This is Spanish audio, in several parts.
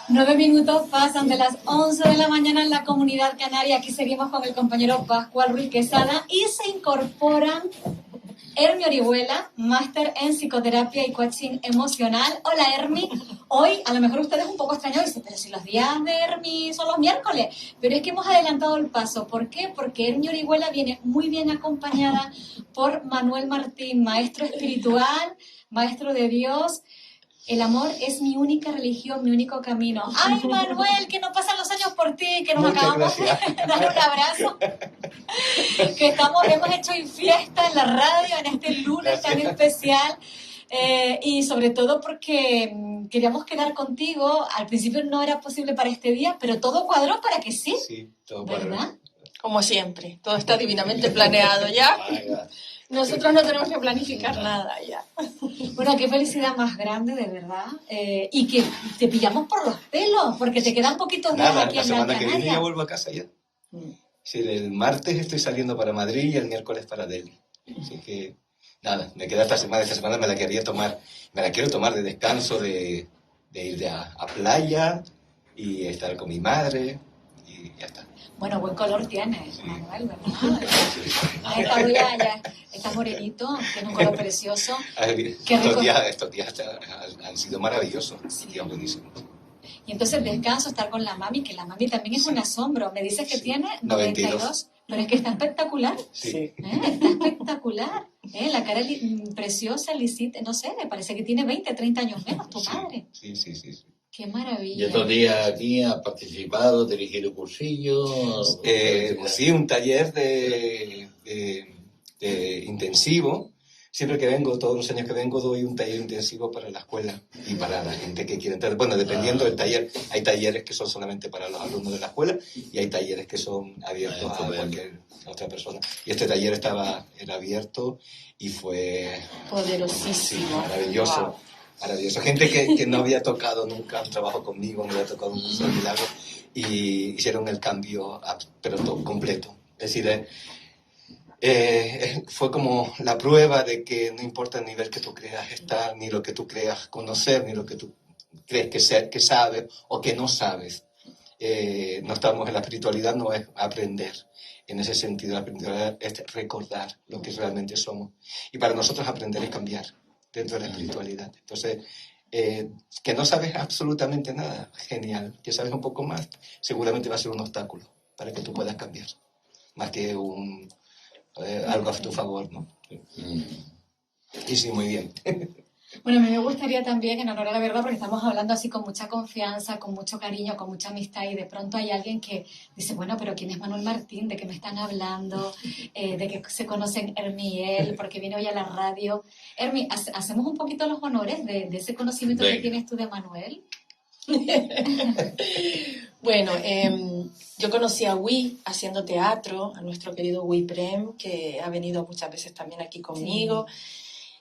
Nueve minutos pasan de las 11 de la mañana en la Comunidad Canaria. Aquí seguimos con el compañero Pascual Ruiz Quesada y se incorporan Hermi Orihuela, máster en psicoterapia y coaching emocional. Hola, Hermi. Hoy, a lo mejor ustedes un poco extrañados, dicen, pero si los días de Hermi son los miércoles. Pero es que hemos adelantado el paso. ¿Por qué? Porque Hermi Orihuela viene muy bien acompañada por Manuel Martín, maestro espiritual, maestro de Dios. El amor es mi única religión, mi único camino. ¡Ay, Manuel, que no pasan los años por ti! Que nos Muchas acabamos gracias. de dar un abrazo. Que hemos hecho hoy fiesta en la radio en este lunes tan especial. Y sobre todo porque queríamos quedar contigo. Al principio no era posible para este día, pero todo cuadró para que sí. Sí, todo cuadró. ¿Verdad? Como siempre, todo está divinamente planeado ya. Nosotros no tenemos que planificar nada ya. Bueno, qué felicidad más grande, de verdad. Y que te pillamos por los pelos, porque te quedan poquitos días Nada, aquí la en Gran semana que viene Canaria. ya vuelvo a casa ya. Sí, el martes estoy saliendo para Madrid y el miércoles para Delhi. Así que, nada, me queda esta semana. Esta semana me la quiero tomar de descanso, de ir a playa y estar con mi madre y ya está. Bueno, buen color tienes, Manuel, ¿verdad? Has estado ya estás morenito, tienes un color precioso. Qué rico. Estos días han sido maravillosos, días buenísimos. Y entonces descanso, estar con la mami, que la mami también es un asombro. Me dices que tiene 92, pero es que está espectacular. Sí. Está espectacular. La cara preciosa, lisita, no sé, me parece que tiene 20, 30 años menos tu madre. Sí. Qué maravilla. Y estos días aquí ha participado, dirigido cursillos. Sí, un taller de intensivo. Siempre que vengo, todos los años que vengo, doy un taller intensivo para la escuela y para la gente que quiere entrar. Bueno, dependiendo del taller. Hay talleres que son solamente para los alumnos de la escuela y hay talleres que son abiertos a cualquier otra persona. Y este taller era abierto y fue poderosísimo. Sí, maravilloso. Wow. Maravilloso. Gente que no había tocado nunca un trabajo conmigo, no había tocado un solo milagro y hicieron el cambio, pero todo completo. Es decir, fue como la prueba de que no importa el nivel que tú creas estar, ni lo que tú creas conocer, ni lo que tú crees que sabes o que no sabes. No estamos en la espiritualidad, no es aprender. En ese sentido, la espiritualidad es recordar lo que realmente somos. Y para nosotros aprender es cambiar dentro de la espiritualidad. Entonces, que no sabes absolutamente nada, genial. Que sabes un poco más, seguramente va a ser un obstáculo para que tú puedas cambiar. Más que algo a tu favor, ¿no? Y sí, muy bien. Bueno, a mí me gustaría también, en honor a la verdad, porque estamos hablando así con mucha confianza, con mucho cariño, con mucha amistad, y de pronto hay alguien que dice, bueno, pero ¿quién es Manuel Martín? ¿De qué me están hablando? ¿De que se conocen Hermi y él? Porque viene hoy a la radio. Hermi, ¿hacemos un poquito los honores de ese conocimiento que tienes tú de Manuel? Bueno, yo conocí a Wii haciendo teatro, a nuestro querido Wii Prem, que ha venido muchas veces también aquí conmigo.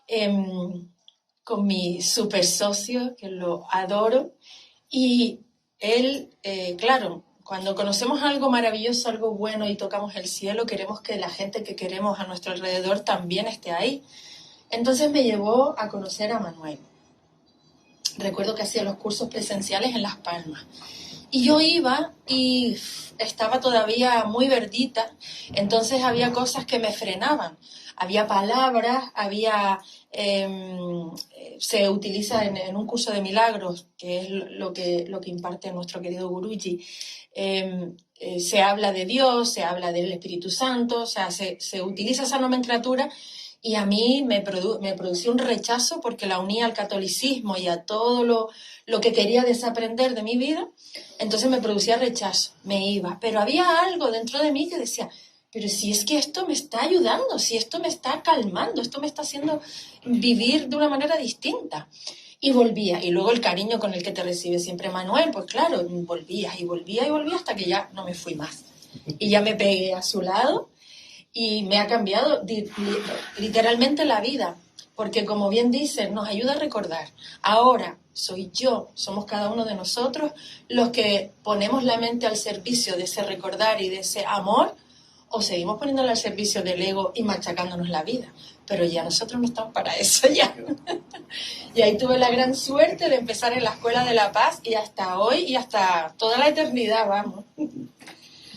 Sí. Con mi super socio, que lo adoro, y él, claro, cuando conocemos algo maravilloso, algo bueno y tocamos el cielo, queremos que la gente que queremos a nuestro alrededor también esté ahí. Entonces me llevó a conocer a Manuel. Recuerdo que hacía los cursos presenciales en Las Palmas. Y yo iba y estaba todavía muy verdita, entonces había cosas que me frenaban. Había palabras, se utiliza en un curso de milagros, que es lo que imparte nuestro querido Guruji. Se habla de Dios, se habla del Espíritu Santo, o sea, se utiliza esa nomenclatura y a mí me producía un rechazo porque la unía al catolicismo y a todo lo que quería desaprender de mi vida, entonces me producía rechazo, me iba. Pero había algo dentro de mí que decía, pero si es que esto me está ayudando, si esto me está calmando, esto me está haciendo vivir de una manera distinta. Y volvía, y luego el cariño con el que te recibe siempre Manuel, pues claro, volvía hasta que ya no me fui más. Y ya me pegué a su lado y me ha cambiado literalmente la vida, porque como bien dicen, nos ayuda a recordar. Ahora somos cada uno de nosotros los que ponemos la mente al servicio de ese recordar y de ese amor, o seguimos poniéndolo al servicio del ego y machacándonos la vida. Pero ya nosotros no estamos para eso ya. Y ahí tuve la gran suerte de empezar en la Escuela de la Paz y hasta hoy y hasta toda la eternidad, vamos.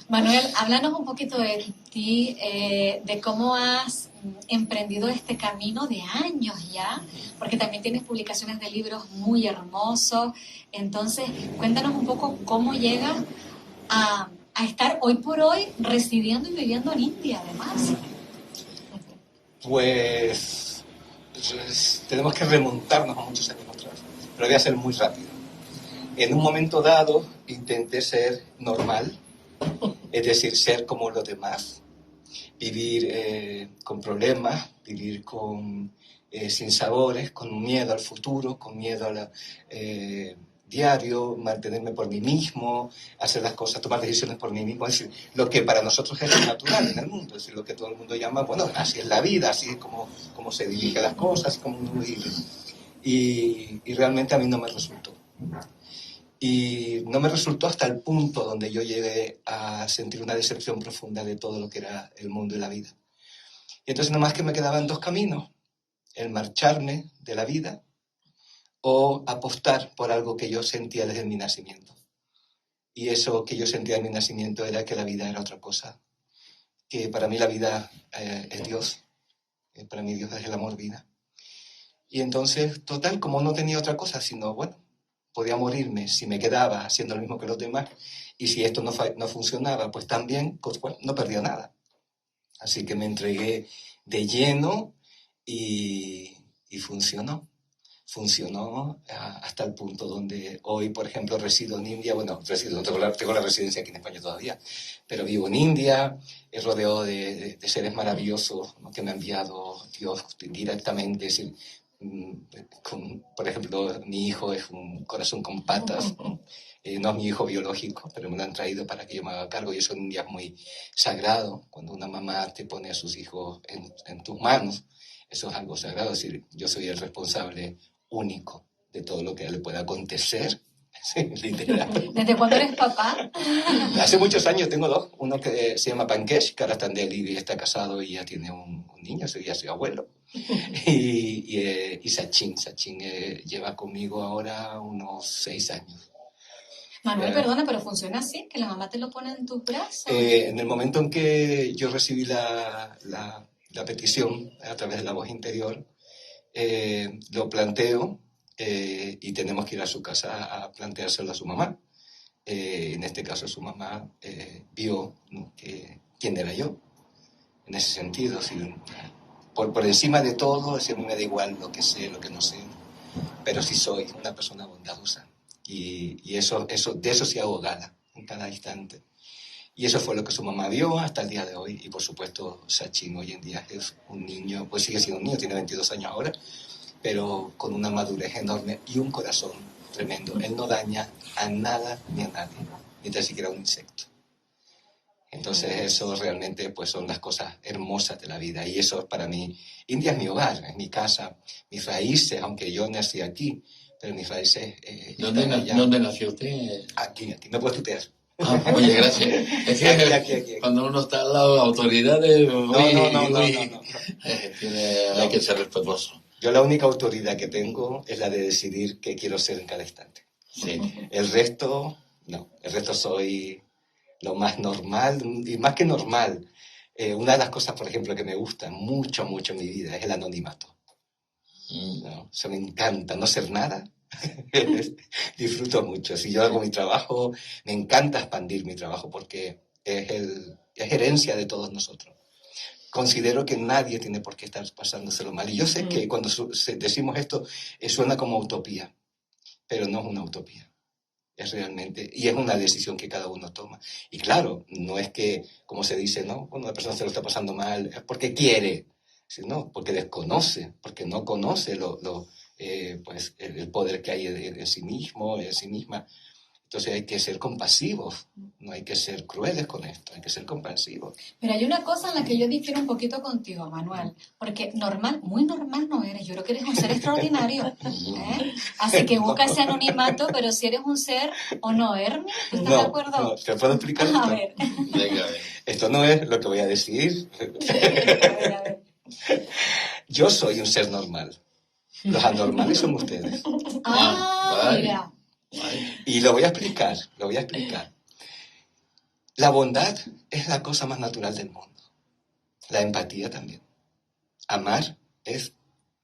Manuel, háblanos un poquito de ti, de cómo has emprendido este camino de años ya, porque también tienes publicaciones de libros muy hermosos. Entonces, cuéntanos un poco cómo llegas a estar hoy por hoy residiendo y viviendo en India, además. Pues tenemos que remontarnos a muchos años atrás, pero voy a ser muy rápido. En un momento dado intenté ser normal, es decir, ser como los demás, vivir con problemas, vivir con sinsabores, con miedo al futuro, con miedo a diario, mantenerme por mí mismo, hacer las cosas, tomar decisiones por mí mismo, es decir, lo que para nosotros es natural en el mundo, es decir, lo que todo el mundo llama, bueno, así es la vida, así es como se dirige las cosas, como uno vive. Y realmente a mí no me resultó. Y no me resultó hasta el punto donde yo llegué a sentir una decepción profunda de todo lo que era el mundo y la vida. Y entonces nomás que me quedaban dos caminos, el marcharme de la vida o apostar por algo que yo sentía desde mi nacimiento. Y eso que yo sentía en mi nacimiento era que la vida era otra cosa, que para mí la vida es Dios, para mí Dios es el amor-vida. Y entonces, total, como no tenía otra cosa, sino, bueno, podía morirme si me quedaba haciendo lo mismo que los demás, y si esto no funcionaba, pues también, pues, bueno, no perdía nada. Así que me entregué de lleno y funcionó. Funcionó hasta el punto donde hoy, por ejemplo, resido en India. Bueno, no tengo la residencia aquí en España todavía, pero vivo en India, rodeado de seres maravillosos, ¿no?, que me ha enviado Dios directamente. Es decir, por ejemplo, mi hijo es un corazón con patas, ¿no? No es mi hijo biológico, pero me lo han traído para que yo me haga cargo, y eso en India es muy sagrado, cuando una mamá te pone a sus hijos en tus manos. Eso es algo sagrado, es decir, yo soy el responsable único de todo lo que le pueda acontecer. Sí, literal. ¿Desde cuándo eres papá? Hace muchos años tengo dos. Uno que se llama Pankesh, que ahora está en Delhi y está casado y ya tiene un niño, ya soy abuelo. Y Sachin lleva conmigo ahora unos 6 años. Manuel, perdona, pero funciona así, que la mamá te lo pone en tus brazos. En el momento en que yo recibí la petición a través de la voz interior, lo planteo y tenemos que ir a su casa a planteárselo a su mamá. En este caso su mamá vio, ¿no?, quién era yo, en ese sentido. Así, por encima de todo, a mí me da igual lo que sé, lo que no sé, pero sí soy una persona bondadosa. Y de eso sí hago gala en cada instante. Y eso fue lo que su mamá vio hasta el día de hoy. Y por supuesto, Sachin hoy en día es un niño, pues sigue siendo un niño, tiene 22 años ahora, pero con una madurez enorme y un corazón tremendo. Él no daña a nada ni a nadie, ni tan siquiera a un insecto. Entonces eso realmente pues son las cosas hermosas de la vida. Y eso para mí, India es mi hogar, es mi casa, mis raíces, aunque yo nací aquí, pero mis raíces... ¿Dónde nació usted? Aquí, me puedes tutear. Oye, gracias. Es que Aquí. cuando uno está al lado de autoridades, No. Hay que ser respetuoso. Yo la única autoridad que tengo es la de decidir qué quiero ser en cada instante. Sí. El resto, no. El resto soy lo más normal, y más que normal. Una de las cosas, por ejemplo, que me gusta mucho en mi vida es el anonimato. ¿No? Eso me encanta, no ser nada. Disfruto mucho. Si yo hago mi trabajo, me encanta expandir mi trabajo porque es herencia de todos nosotros. Considero que nadie tiene por qué estar pasándoselo mal. Y yo sé que cuando decimos esto suena como utopía, pero no es una utopía. Es realmente, y es una decisión que cada uno toma. Y claro, no es que, como se dice, ¿no?, cuando una persona se lo está pasando mal, es porque quiere, sino porque desconoce, porque no conoce pues el poder que hay en sí mismo, en sí misma. Entonces hay que ser compasivos, no hay que ser crueles con esto, hay que ser compasivos. Pero hay una cosa en la que yo difiero un poquito contigo, Manuel, porque muy normal no eres. Yo creo que eres un ser extraordinario, ¿eh? Así que busca ese anonimato, pero si eres un ser o no, Hermes, ¿estás de acuerdo? No, ¿te puedo explicar esto? A ver. Venga, Esto no es lo que voy a decir. A ver. Yo soy un ser normal. Los anormales son ustedes. Vale. Mira. Vale. Y lo voy a explicar, La bondad es la cosa más natural del mundo. La empatía también. Amar es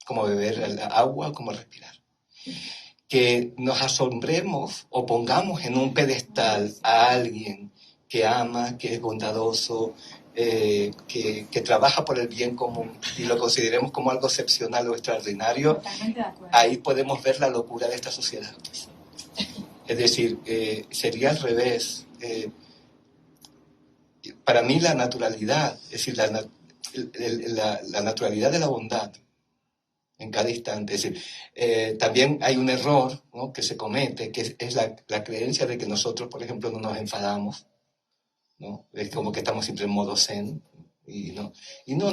como beber el agua, como respirar. Que nos asombremos o pongamos en un pedestal a alguien que ama, que es bondadoso, que trabaja por el bien común y lo consideremos como algo excepcional o extraordinario, Totalmente de acuerdo. ahí podemos ver la locura de esta sociedad. Es decir, sería al revés. Para mí la naturalidad, es decir, la naturalidad de la bondad en cada instante. Es decir, también hay un error, ¿no?, que se comete, que es la creencia de que nosotros, por ejemplo, no nos enfadamos, ¿no? Es como que estamos siempre en modo zen. Y no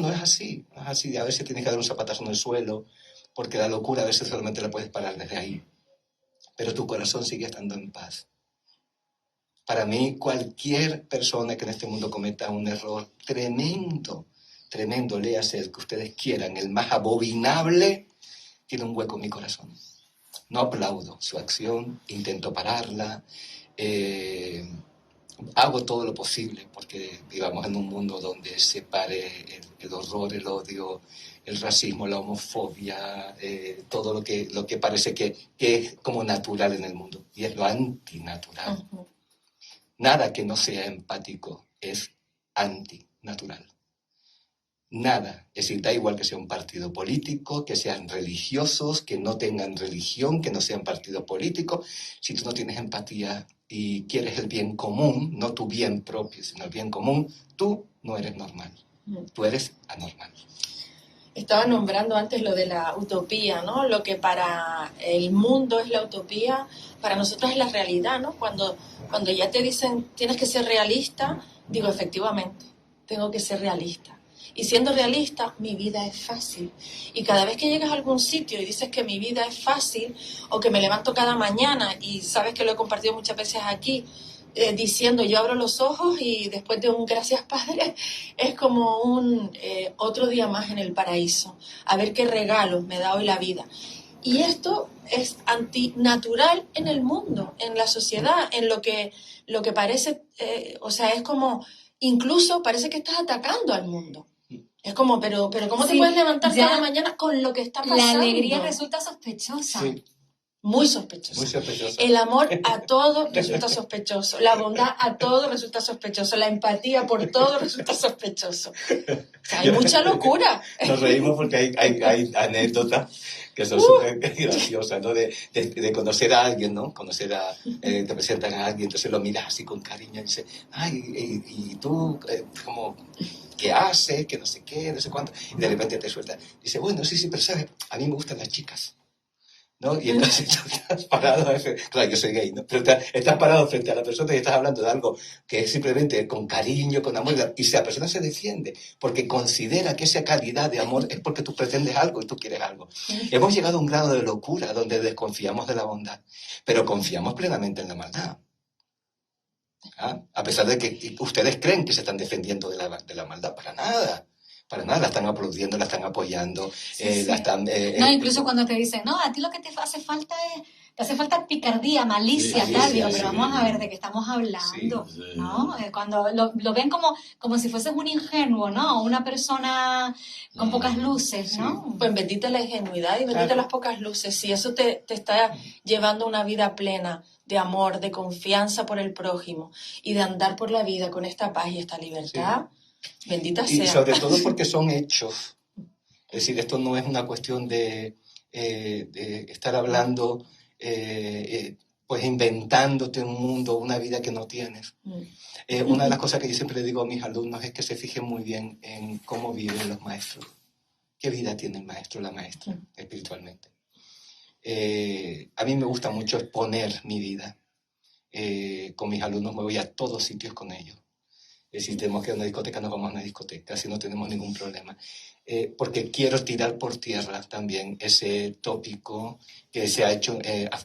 es así. No es así. A veces tienes que dar un zapatazo en el suelo, porque la locura a veces solamente la puedes parar desde ahí. Pero tu corazón sigue estando en paz. Para mí, cualquier persona que en este mundo cometa un error tremendo, léase el que ustedes quieran, el más abominable, tiene un hueco en mi corazón. No aplaudo su acción, intento pararla, hago todo lo posible porque vivamos en un mundo donde se pare el horror, el odio, el racismo, la homofobia, todo lo que parece que es como natural en el mundo, y es lo antinatural. Ujú. Nada que no sea empático es antinatural. Nada. Es decir, da igual que sea un partido político, que sean religiosos, que no tengan religión, que no sean partido político. Si tú no tienes empatía y quieres el bien común, no tu bien propio, sino el bien común, tú no eres normal. Tú eres anormal. Estaba nombrando antes lo de la utopía, ¿no? Lo que para el mundo es la utopía, para nosotros es la realidad, ¿no? Cuando ya te dicen tienes que ser realista, digo, efectivamente, tengo que ser realista. Y siendo realista, mi vida es fácil. Y cada vez que llegas a algún sitio y dices que mi vida es fácil, o que me levanto cada mañana, y sabes que lo he compartido muchas veces aquí, diciendo yo abro los ojos y después de un gracias Padre es como un otro día más en el paraíso, a ver qué regalos me da hoy la vida. Y esto es antinatural en el mundo, en la sociedad, en lo que parece, o sea, es como, incluso parece que estás atacando al mundo. Es como, pero ¿cómo te Sí, puedes levantar ya cada mañana con lo que está pasando? la alegría resulta sospechosa. Sí, Muy sospechoso. muy sospechoso. El amor a todo resulta sospechoso. La bondad a todo resulta sospechoso. La empatía por todo resulta sospechoso. O sea, hay mucha locura. Nos reímos porque hay anécdotas que son súper graciosas, ¿no? De conocer a alguien, ¿no? Te presentan a alguien, entonces lo miras así con cariño y dices, ay, y tú, como, ¿qué haces? Que no sé qué, no sé cuánto. Y de repente te suelta. Dice, bueno, sí, pero ¿sabes? A mí me gustan las chicas, ¿no? Y entonces tú estás parado, claro, yo soy gay, ¿no? Pero estás parado frente a la persona y estás hablando de algo que es simplemente con cariño, con amor, y si la persona se defiende porque considera que esa calidad de amor es porque tú pretendes algo y tú quieres algo. Hemos llegado a un grado de locura donde desconfiamos de la bondad, pero confiamos plenamente en la maldad. ¿Ah? A pesar de que ustedes creen que se están defendiendo de la maldad, para nada. Para nada, la están aplaudiendo, la están apoyando, Sí. la están... No, incluso cuando te dicen, no, a ti lo que te hace falta picardía, malicia, Sí, tal, sí, digo, sí, pero sí. vamos a ver de qué estamos hablando, Sí. ¿no? Cuando lo ven como si fueses un ingenuo, ¿no? Una persona con pocas luces, ¿no? Pues bendita la ingenuidad y bendita Claro. las pocas luces. Si eso te está llevando una vida plena de amor, de confianza por el prójimo y de andar por la vida con esta paz y esta libertad, bendita Y sea. sobre todo porque son hechos. Es decir, esto no es una cuestión de estar hablando, pues inventándote un mundo, una vida que no tienes. Una de las cosas que yo siempre le digo a mis alumnos es que se fijen muy bien en cómo viven los maestros. ¿Qué vida tiene el maestro o la maestra espiritualmente? A mí me gusta mucho exponer mi vida. Con mis alumnos me voy a todos sitios con ellos. Si tenemos que ir a una discoteca, nos vamos a una discoteca, si no tenemos ningún problema. Porque quiero tirar por tierra también ese tópico que se ha hecho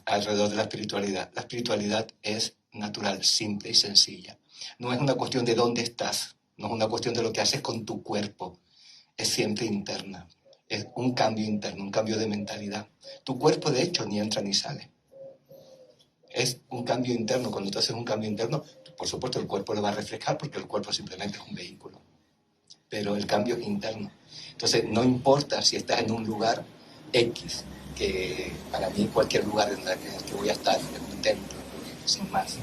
alrededor de la espiritualidad. La espiritualidad es natural, simple y sencilla. No es una cuestión de dónde estás, No es una cuestión de lo que haces con tu cuerpo, es siempre interna. Es un cambio interno, un cambio de mentalidad. Tu cuerpo, de hecho, ni entra ni sale. Es un cambio interno. Cuando tú haces un cambio interno, por supuesto, el cuerpo lo va a reflejar porque el cuerpo simplemente es un vehículo. Pero el cambio es interno. Entonces, no importa si estás en un lugar X, que para mí cualquier lugar en el que voy a estar, en un templo, sin más.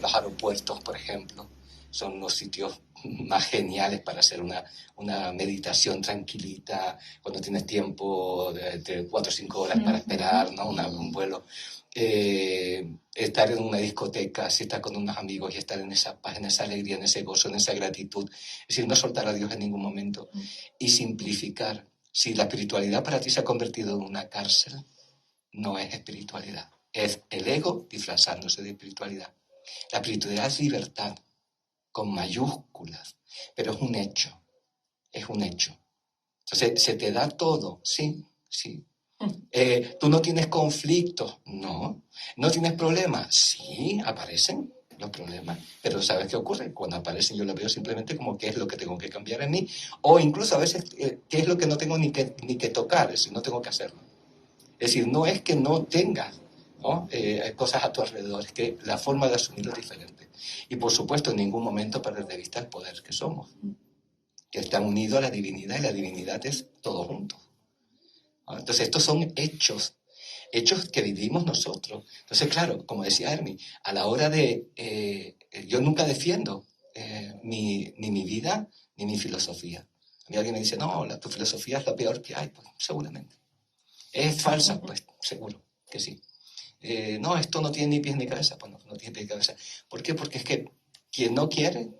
Los aeropuertos, por ejemplo, son los sitios más geniales para hacer una meditación tranquilita, cuando tienes tiempo de 4 o 5 horas para esperar, ¿no? Un vuelo. Estar en una discoteca, si estás con unos amigos y estar en esa paz, en esa alegría, en ese gozo, en esa gratitud. Es decir, no soltar a Dios en ningún momento y simplificar. Si la espiritualidad para ti se ha convertido en una cárcel, no es espiritualidad. Es el ego disfrazándose de espiritualidad. La espiritualidad es libertad, con mayúsculas, pero es un hecho, es un hecho. Entonces, ¿se te da todo? Sí, sí. ¿Tú no tienes conflictos? No. ¿No tienes problemas? Sí, aparecen los problemas. Pero ¿sabes qué ocurre? Cuando aparecen yo lo veo simplemente como qué es lo que tengo que cambiar en mí. O incluso a veces qué es lo que no tengo ni que tocar, es decir, no tengo que hacerlo. Es decir, no es que no tengas, ¿no? Cosas a tu alrededor, es que la forma de asumirlo es diferente. Y por supuesto, en ningún momento perder de vista el poder que somos, que está unido a la divinidad y la divinidad es todo junto. ¿No? Entonces, estos son hechos que vivimos nosotros. Entonces, claro, como decía Hermi, a la hora de... yo nunca defiendo ni mi vida ni mi filosofía. A mí alguien me dice, no, tu filosofía es la peor que hay, pues seguramente. ¿Es falsa? Pues seguro que sí. No, esto no tiene ni pies ni cabeza. Pues no tiene pies ni cabeza. ¿Por qué? Porque es que quien no quiere,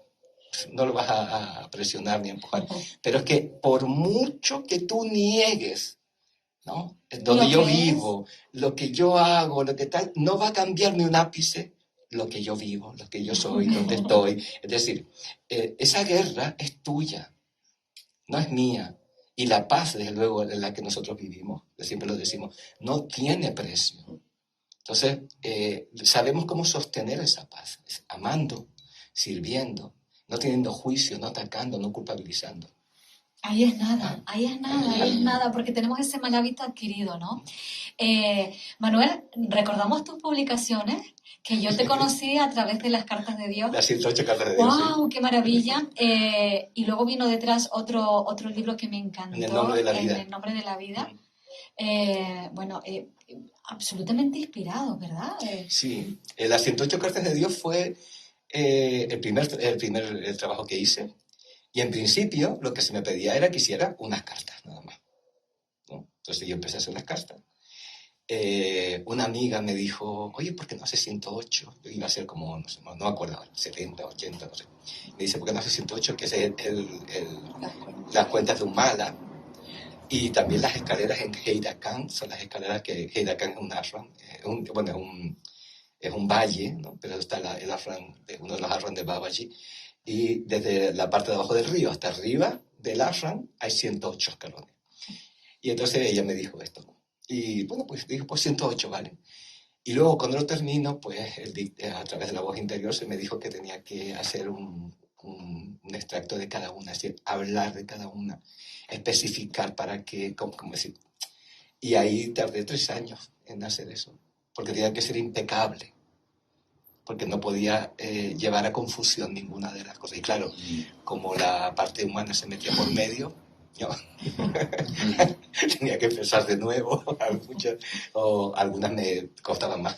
no lo vas a presionar ni a empujar. Pero es que por mucho que tú niegues, ¿no? Donde yo vivo, lo que yo hago, lo que tal, no va a cambiar ni un ápice lo que yo vivo, lo que yo soy, donde estoy. Es decir, esa guerra es tuya, no es mía. Y la paz, desde luego, en la que nosotros vivimos, que siempre lo decimos, no tiene precio. Entonces, sabemos cómo sostener esa paz, es amando, sirviendo, no teniendo juicio, no atacando, no culpabilizando. Ahí es nada, ahí es nada, porque tenemos ese mal hábito adquirido, ¿no? Manuel, recordamos tus publicaciones, que yo te conocí a través de las cartas de Dios. Las 108 cartas de Dios. ¡Wow! ¡Qué maravilla! Y luego vino detrás otro libro que me encantó. En el nombre de la vida. En el nombre de la vida. Absolutamente inspirado, ¿verdad? Sí, las 108 cartas de Dios fue el primer trabajo que hice. Y en principio lo que se me pedía era que hiciera unas cartas, nada más, ¿no? Entonces yo empecé a hacer las cartas. Una amiga me dijo, oye, ¿por qué no haces 108? Yo iba a ser como, no sé, no me acuerdo, 70, 80, no sé. Me dice, ¿por qué no haces 108? Que es las cuentas de un mala. Y también las escaleras en Heidakan, son las escaleras que Heidakan es un ashram, es un valle, ¿no? Pero está el ashram, uno de los ashrams de Babaji. Y desde la parte de abajo del río hasta arriba del ashram hay 108 escalones. Y entonces ella me dijo esto. Y bueno, pues dije, pues 108, ¿vale? Y luego cuando lo termino, pues a través de la voz interior se me dijo que tenía que hacer un extracto de cada una, es decir, hablar de cada una, especificar para qué, cómo decir. Y ahí tardé 3 años en hacer eso, porque tenía que ser impecable, porque no podía llevar a confusión ninguna de las cosas. Y claro, como la parte humana se metía por medio, yo tenía que empezar de nuevo, o algunas me costaban más.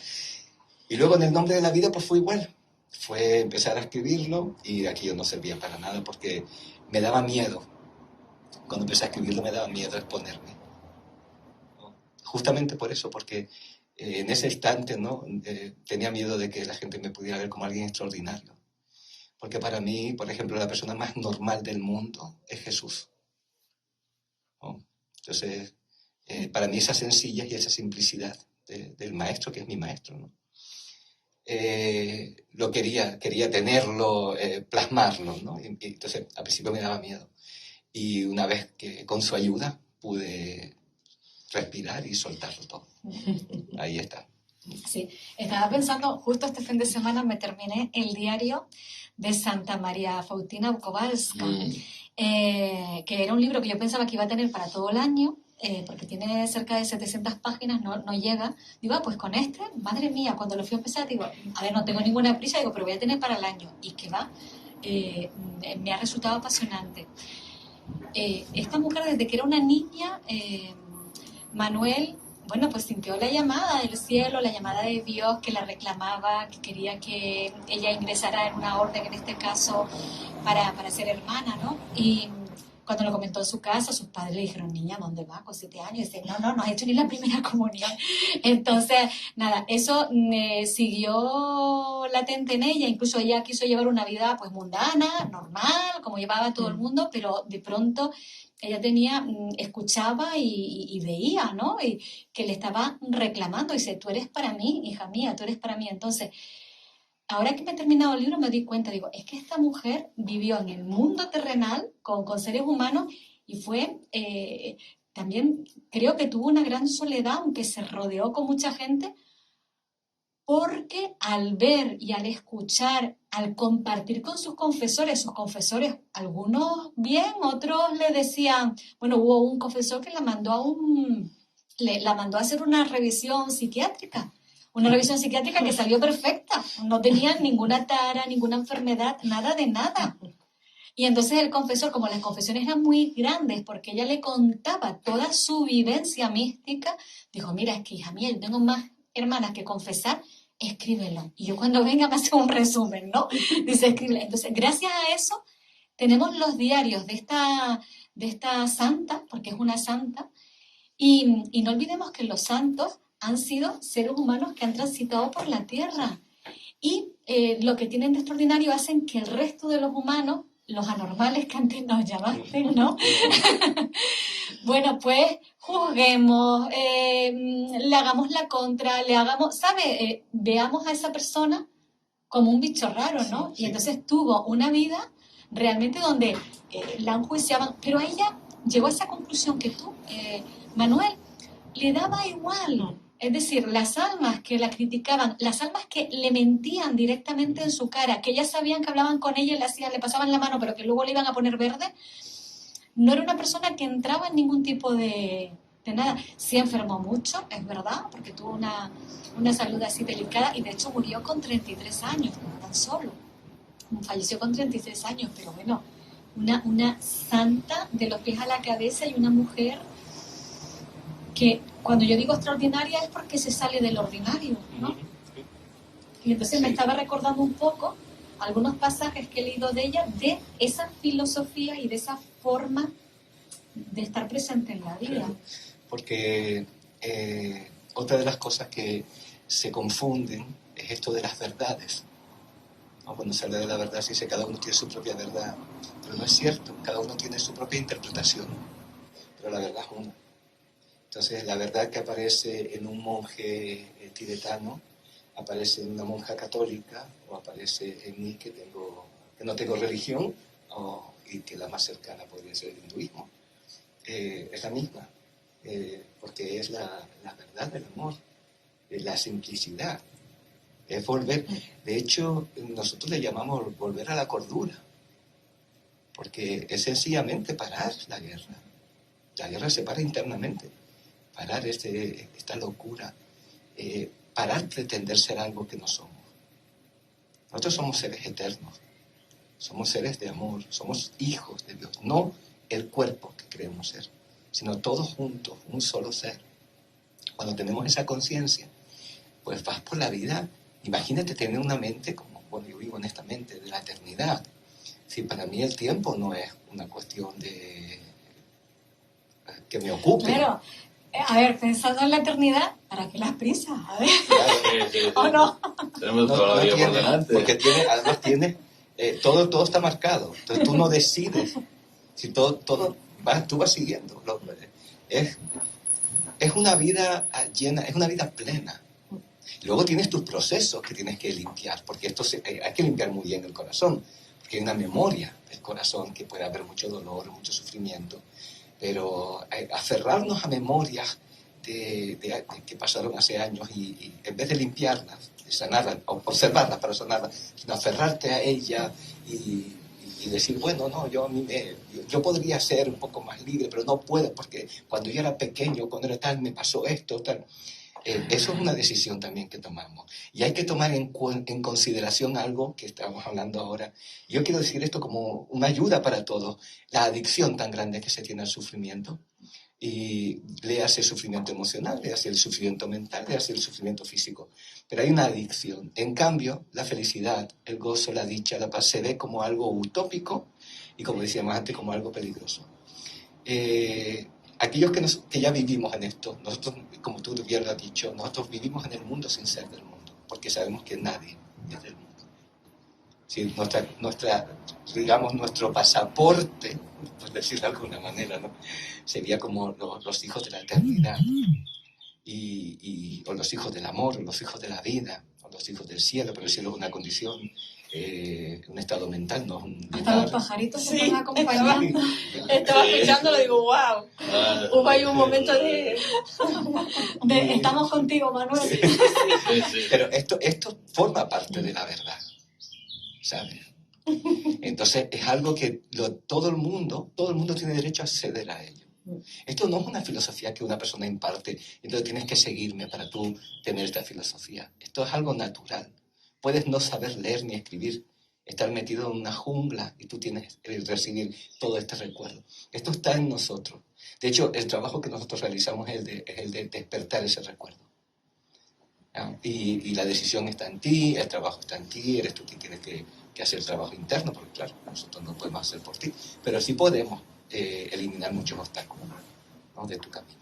Y luego en el nombre de la vida pues fue igual, fue empezar a escribirlo y aquello no servía para nada porque me daba miedo. Cuando empecé a escribirlo me daba miedo exponerme, ¿no? Justamente por eso, porque en ese instante, ¿no? Tenía miedo de que la gente me pudiera ver como alguien extraordinario. Porque para mí, por ejemplo, la persona más normal del mundo es Jesús, ¿no? Entonces, para mí esa sencillez y esa simplicidad del maestro, que es mi maestro, ¿no? Lo quería tenerlo, plasmarlo, ¿no? Y entonces, al principio me daba miedo. Y una vez que con su ayuda pude respirar y soltarlo todo. Ahí está. Sí, estaba pensando, justo este fin de semana me terminé el diario de Santa María Fautina Kowalska, que era un libro que yo pensaba que iba a tener para todo el año, porque tiene cerca de 700 páginas, no llega. Digo, pues con este, madre mía, cuando lo fui a empezar, digo, a ver, no tengo ninguna prisa, digo, pero voy a tener para el año. Y que va, me ha resultado apasionante. Esta mujer, desde que era una niña, Manuel, bueno, pues sintió la llamada del cielo, la llamada de Dios que la reclamaba, que quería que ella ingresara en una orden, en este caso, para ser hermana, ¿no? Y cuando lo comentó en su casa, sus padres le dijeron, niña, ¿dónde vas con 7 años? Y dice, no has hecho ni la primera comunión. Entonces, nada, eso siguió latente en ella, incluso ella quiso llevar una vida pues mundana, normal, como llevaba todo el mundo, pero de pronto ella escuchaba y veía, ¿no? Y que le estaba reclamando, dice, tú eres para mí, hija mía, tú eres para mí. Entonces, ahora que me he terminado el libro me di cuenta, digo, es que esta mujer vivió en el mundo terrenal con seres humanos y fue, también creo que tuvo una gran soledad, aunque se rodeó con mucha gente, porque al ver y al escuchar, al compartir con sus confesores, algunos bien, otros le decían, bueno, hubo un confesor que la mandó a hacer una revisión psiquiátrica que salió perfecta, no tenía ninguna tara, ninguna enfermedad, nada de nada. Y entonces el confesor, como las confesiones eran muy grandes, porque ella le contaba toda su vivencia mística, dijo, mira, es que hija mía, yo tengo más hermanas que confesar, escríbelo. Y yo cuando venga me hace un resumen, ¿no? Dice, escríbelo. Entonces, gracias a eso, tenemos los diarios de esta santa, porque es una santa, y no olvidemos que los santos han sido seres humanos que han transitado por la tierra. Y lo que tienen de extraordinario hacen que el resto de los humanos, los anormales que antes nos llamaste, ¿no? Bueno, pues juzguemos, le hagamos la contra, ¿sabe? Veamos a esa persona como un bicho raro, ¿no? Sí. Y entonces tuvo una vida realmente donde la enjuiciaban, pero a ella llegó a esa conclusión que tú, Manuel, le daba igual. Es decir, las almas que la criticaban, las almas que le mentían directamente en su cara, que ya sabían que hablaban con ella y le pasaban la mano, pero que luego le iban a poner verde, no era una persona que entraba en ningún tipo de nada. Sí enfermó mucho, es verdad, porque tuvo una salud así delicada y de hecho murió con 33 años, no tan solo. Falleció con 33 años, pero bueno, una santa de los pies a la cabeza y una mujer que cuando yo digo extraordinaria es porque se sale del ordinario, ¿no? Y entonces me estaba recordando un poco algunos pasajes que he leído de ella, de esa filosofía y de esa forma de estar presente en la vida. Claro, porque otra de las cosas que se confunden es esto de las verdades. ¿No? Cuando se habla de la verdad, se dice que cada uno tiene su propia verdad, pero no es cierto, cada uno tiene su propia interpretación, pero la verdad es una. Entonces, la verdad que aparece en un monje tibetano, aparece en una monja católica, o aparece en mí que no tengo religión, y que la más cercana podría ser el hinduismo. Es la misma, porque es la verdad del amor, la simplicidad, es volver. De hecho, nosotros le llamamos volver a la cordura, porque es sencillamente parar la guerra. La guerra se para internamente. Parar esta locura, parar pretender ser algo que no somos. Nosotros somos seres eternos, somos seres de amor, somos hijos de Dios, no el cuerpo que creemos ser, sino todos juntos, un solo ser. Cuando tenemos esa conciencia, pues vas por la vida. Imagínate tener una mente como, bueno, yo vivo en esta mente de la eternidad. Si para mí el tiempo no es una cuestión de que me ocupe. Claro. A ver, pensando en la eternidad, ¿para qué las prisas? A ver. Claro. ¿O no? Tenemos toda la vida por delante. Porque además todo está marcado. Entonces tú no decides. Si tú vas siguiendo. Es una vida llena, es una vida plena. Luego tienes tus procesos que tienes que limpiar, porque hay que limpiar muy bien el corazón, porque hay una memoria del corazón que puede haber mucho dolor, mucho sufrimiento. Pero aferrarnos a memorias que pasaron hace años y en vez de limpiarlas, de sanarlas, observarlas para sanarlas, sino aferrarte a ella y decir, bueno, no, yo podría ser un poco más libre, pero no puedo porque cuando yo era pequeño, cuando era tal, me pasó esto, tal. Eso es una decisión también que tomamos. Y hay que tomar en consideración algo que estamos hablando ahora. Yo quiero decir esto como una ayuda para todos. La adicción tan grande que se tiene al sufrimiento. Y le hace el sufrimiento emocional, le hace el sufrimiento mental, le hace el sufrimiento físico. Pero hay una adicción. En cambio, la felicidad, el gozo, la dicha, la paz se ve como algo utópico y, como decíamos antes, como algo peligroso. Aquellos que ya vivimos en esto, nosotros, como tú bien lo has dicho, nosotros vivimos en el mundo sin ser del mundo, porque sabemos que nadie es del mundo. Sí, digamos, nuestro pasaporte, por decirlo de alguna manera, ¿no? Sería como los hijos de la eternidad, o los hijos del amor, o los hijos de la vida, o los hijos del cielo, pero el cielo es una condición, un estado mental, no es un Hasta lugar. los pajaritos se Sí, van acompañando. Estaba escuchándolo y digo, wow. Hubo ahí un momento Estamos contigo, Manuel. Sí. Pero esto forma parte de la verdad, ¿sabes? Entonces es algo que todo el mundo tiene derecho a acceder a ello. Esto no es una filosofía que una persona imparte, entonces tienes que seguirme para tú tener esta filosofía. Esto es algo natural. Puedes no saber leer ni escribir, estar metido en una jungla y tú tienes que recibir todo este recuerdo. Esto está en nosotros. De hecho, el trabajo que nosotros realizamos es el de despertar ese recuerdo. Y la decisión está en ti, el trabajo está en ti, eres tú quien tienes que hacer el trabajo interno, porque claro, nosotros no podemos hacer por ti, pero sí podemos eliminar muchos obstáculos, ¿no? De tu camino.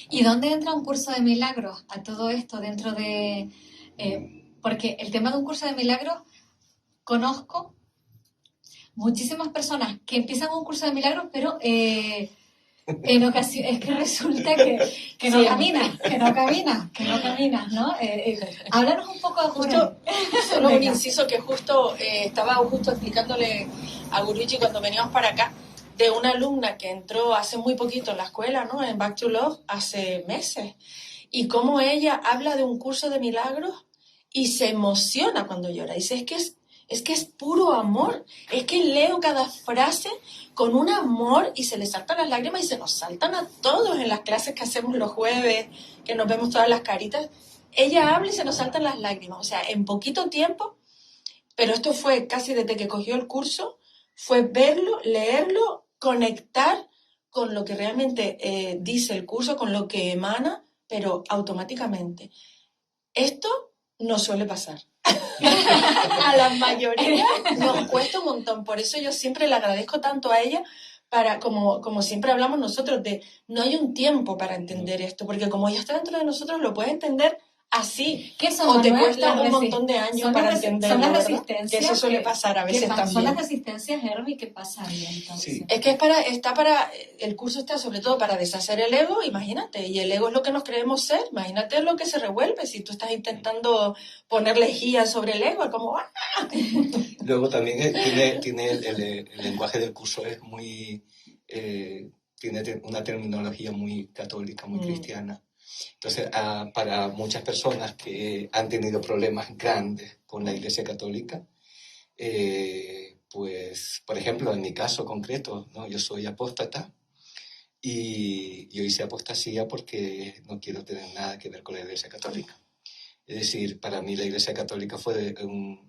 ¿Y dónde entra un curso de milagros a todo esto dentro de...? Porque el tema de un curso de milagros, conozco muchísimas personas que empiezan un curso de milagros, pero en ocasiones es que resulta que no caminas, ¿no? Háblanos un poco Justo, solo un Venga. inciso que estaba justo explicándole a Guruji cuando veníamos para acá, de una alumna que entró hace muy poquito en la escuela, ¿no? En Back to Love, hace meses. Y cómo ella habla de un curso de milagros y se emociona cuando llora. Dice, es que es puro amor. Es que leo cada frase con un amor y se le saltan las lágrimas y se nos saltan a todos en las clases que hacemos los jueves, que nos vemos todas las caritas. Ella habla y se nos saltan las lágrimas. O sea, en poquito tiempo, pero esto fue casi desde que cogió el curso, fue verlo, leerlo, conectar con lo que realmente dice el curso, con lo que emana, pero automáticamente. Esto no suele pasar. A la mayoría nos cuesta un montón. Por eso yo siempre le agradezco tanto a ella, como siempre hablamos nosotros, de no hay un tiempo para entender esto, porque como ya está dentro de nosotros, lo puedes entender así. ¿Qué son, O te Manuel? cuesta un montón de años para entenderlo, son las ¿verdad? resistencias. Que eso suele pasar a veces también. Son las resistencias, Herbie, ¿qué pasa ahí entonces? Sí. Es que el curso está sobre todo para deshacer el ego, imagínate, y el ego es lo que nos creemos ser, imagínate lo que se revuelve si tú estás intentando ponerle lejía sobre el ego, es como ¡ah! Luego también tiene el lenguaje del curso es muy, tiene una terminología muy católica, muy cristiana. Entonces, para muchas personas que han tenido problemas grandes con la Iglesia Católica, pues, por ejemplo, en mi caso concreto, ¿no? Yo soy apóstata y yo hice apostasía porque no quiero tener nada que ver con la Iglesia Católica. Es decir, para mí la Iglesia Católica fue un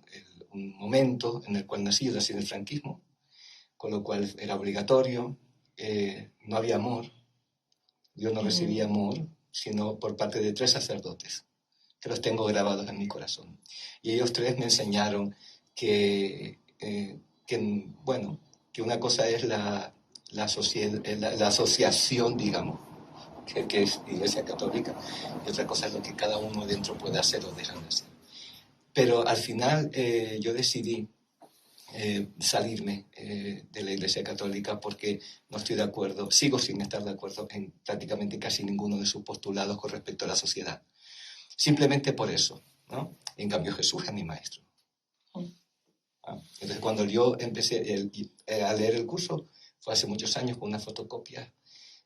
momento en el cual nací, yo nací en el franquismo, con lo cual era obligatorio, no había amor, yo no recibía amor, sino por parte de 3 sacerdotes, que los tengo grabados en mi corazón. Y ellos 3 me enseñaron que una cosa es la asociación, digamos, que es Iglesia Católica, y otra cosa es lo que cada uno dentro puede hacer o deja de hacer. Pero al final yo decidí salirme de la Iglesia Católica porque no estoy de acuerdo, sigo sin estar de acuerdo en prácticamente casi ninguno de sus postulados con respecto a la sociedad. Simplemente por eso, ¿no? En cambio Jesús es mi maestro. Entonces cuando yo empecé a leer el curso, fue hace muchos años con una fotocopia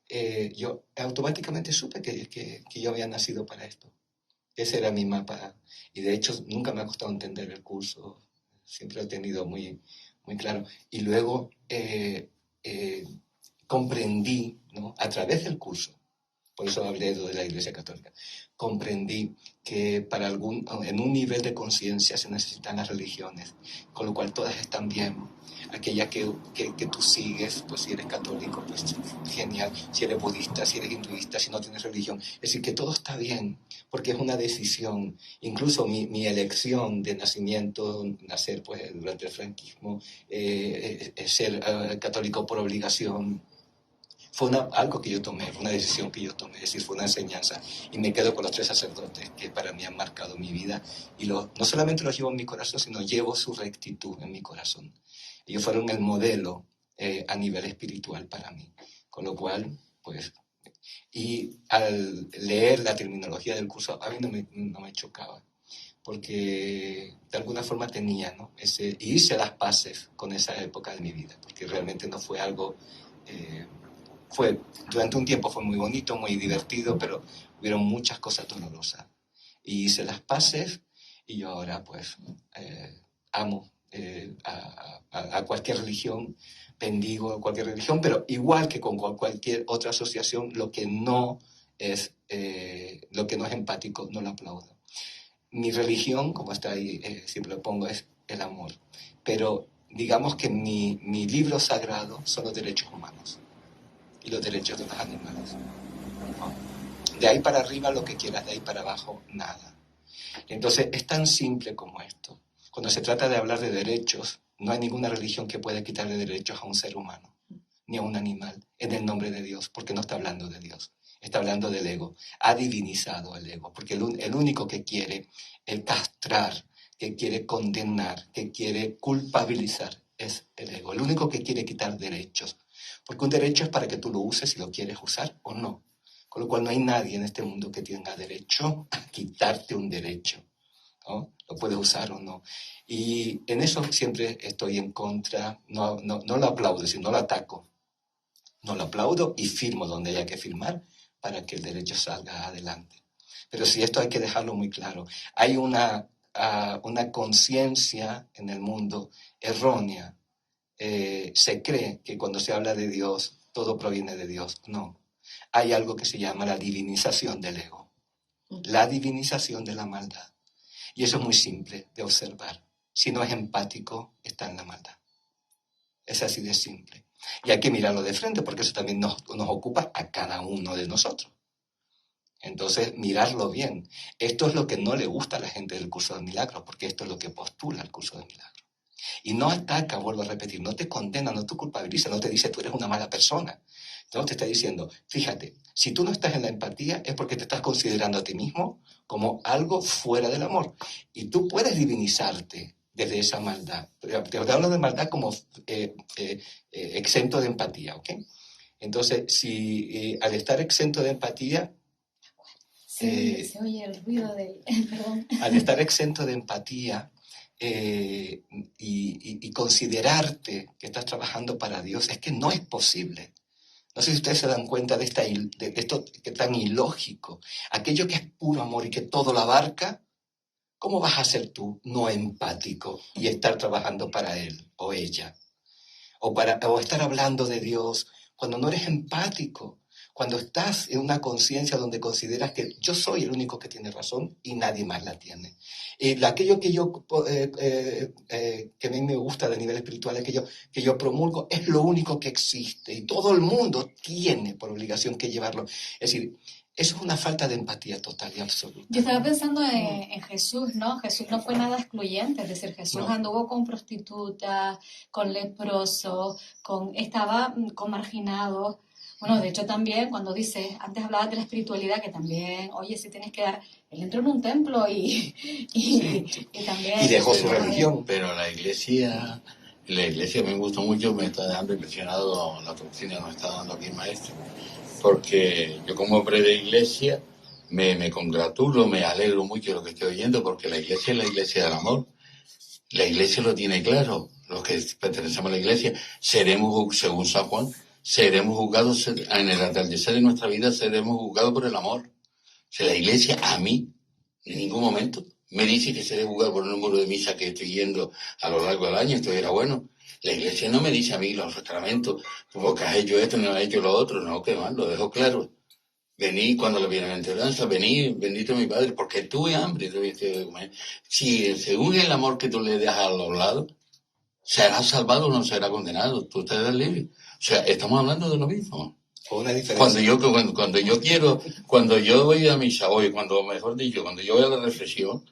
yo automáticamente supe que yo había nacido para esto. Ese era mi mapa. Y de hecho nunca me ha costado entender el curso. Siempre lo he tenido muy, muy claro. Y luego comprendí, ¿no? A través del curso, por eso hablé de la Iglesia Católica, comprendí que en un nivel de conciencia se necesitan las religiones, con lo cual todas están bien. Aquella que tú sigues, pues si eres católico, pues genial. Si eres budista, si eres hinduista, si no tienes religión. Es decir, que todo está bien, porque es una decisión. Incluso mi elección de nacimiento, nacer pues durante el franquismo, ser católico por obligación, fue algo que yo tomé, fue una decisión que yo tomé, es decir, fue una enseñanza. Y me quedo con los 3 sacerdotes que para mí han marcado mi vida. Y no solamente los llevo en mi corazón, sino llevo su rectitud en mi corazón. Ellos fueron el modelo a nivel espiritual para mí. Con lo cual, pues... Y al leer la terminología del curso, a mí no me chocaba. Porque de alguna forma tenía, ¿no? Y hice las paces con esa época de mi vida. Porque realmente no fue algo... durante un tiempo fue muy bonito, muy divertido, pero hubieron muchas cosas dolorosas. Y hice las paces y yo ahora pues amo a cualquier religión, bendigo cualquier religión, pero igual que con cualquier otra asociación, lo que no es empático no lo aplaudo. Mi religión, como está ahí, siempre lo pongo, es el amor. Pero digamos que mi libro sagrado son los derechos humanos y los derechos de los animales. ¿No? De ahí para arriba lo que quieras, de ahí para abajo nada. Entonces es tan simple como esto. Cuando se trata de hablar de derechos, no hay ninguna religión que pueda quitarle derechos a un ser humano, ni a un animal, en el nombre de Dios, porque no está hablando de Dios, está hablando del ego. Ha divinizado el ego, porque el único que quiere castrar, que quiere condenar, que quiere culpabilizar, es el ego. El único que quiere quitar derechos. Porque un derecho es para que tú lo uses si lo quieres usar o no. Con lo cual no hay nadie en este mundo que tenga derecho a quitarte un derecho, ¿no? Lo puedes usar o no. Y en eso siempre estoy en contra, no lo aplaudo, sino lo ataco. No lo aplaudo y firmo donde haya que firmar para que el derecho salga adelante. Pero sí, esto hay que dejarlo muy claro. Hay una conciencia en el mundo errónea. Se cree que cuando se habla de Dios, todo proviene de Dios. No. Hay algo que se llama la divinización del ego. La divinización de la maldad. Y eso es muy simple de observar. Si no es empático, está en la maldad. Es así de simple. Y hay que mirarlo de frente porque eso también nos ocupa a cada uno de nosotros. Entonces, mirarlo bien. Esto es lo que no le gusta a la gente del curso de milagros, porque esto es lo que postula el curso de milagros. Y no ataca, vuelvo a repetir, no te condena, no te culpabiliza, no te dice tú eres una mala persona. No, te está diciendo, fíjate, si tú no estás en la empatía es porque te estás considerando a ti mismo como algo fuera del amor. Y tú puedes divinizarte desde esa maldad. Te hablo de maldad como exento de empatía, ¿ok? Entonces, si al estar exento de empatía... Sí, se oye el ruido del... Perdón. Al estar exento de empatía y considerarte que estás trabajando para Dios, es que no es posible. No sé si ustedes se dan cuenta de esto que es tan ilógico. Aquello que es puro amor y que todo lo abarca, ¿cómo vas a ser tú no empático y estar trabajando para él o ella? O estar hablando de Dios cuando no eres empático, cuando estás en una conciencia donde consideras que yo soy el único que tiene razón y nadie más la tiene. Aquello que que a mí me gusta de nivel espiritual, aquello que yo promulgo, es lo único que existe y todo el mundo tiene por obligación que llevarlo. Es decir, eso es una falta de empatía total y absoluta. Yo estaba pensando en Jesús, ¿no? Jesús no fue nada excluyente, es decir, Jesús anduvo con prostitutas, con leprosos, estaba con marginados. Bueno, de hecho también cuando dices, antes hablabas de la espiritualidad, que también, oye, si tienes que dar, él entró en un templo y también... Y dejó su religión. Pero la iglesia me gustó mucho, me está dejando impresionado la doctrina que nos está dando aquí el maestro. Porque yo como hombre de iglesia me congratulo, me alegro mucho de lo que estoy oyendo, porque la iglesia es la iglesia del amor. La iglesia lo tiene claro. Los que pertenecemos a la iglesia seremos, según San Juan, seremos juzgados, en el atardecer de nuestra vida seremos juzgados por el amor. O sea, la Iglesia a mí, en ningún momento, me dice que seré juzgado por el número de misas que estoy yendo a lo largo del año, esto era bueno. La Iglesia no me dice a mí los sacramentos, porque has hecho esto, no has hecho lo otro, no, que mal, lo dejo claro. Vení cuando la bienaventuranza, vení, bendito mi Padre, porque tuve hambre y tuviste de comer. Si según el amor que tú le das a los lados, será salvado o no será condenado, tú estarás libre. O sea, estamos hablando de lo mismo. O una diferencia. Cuando yo voy a misa, mejor dicho, cuando yo voy a la reflexión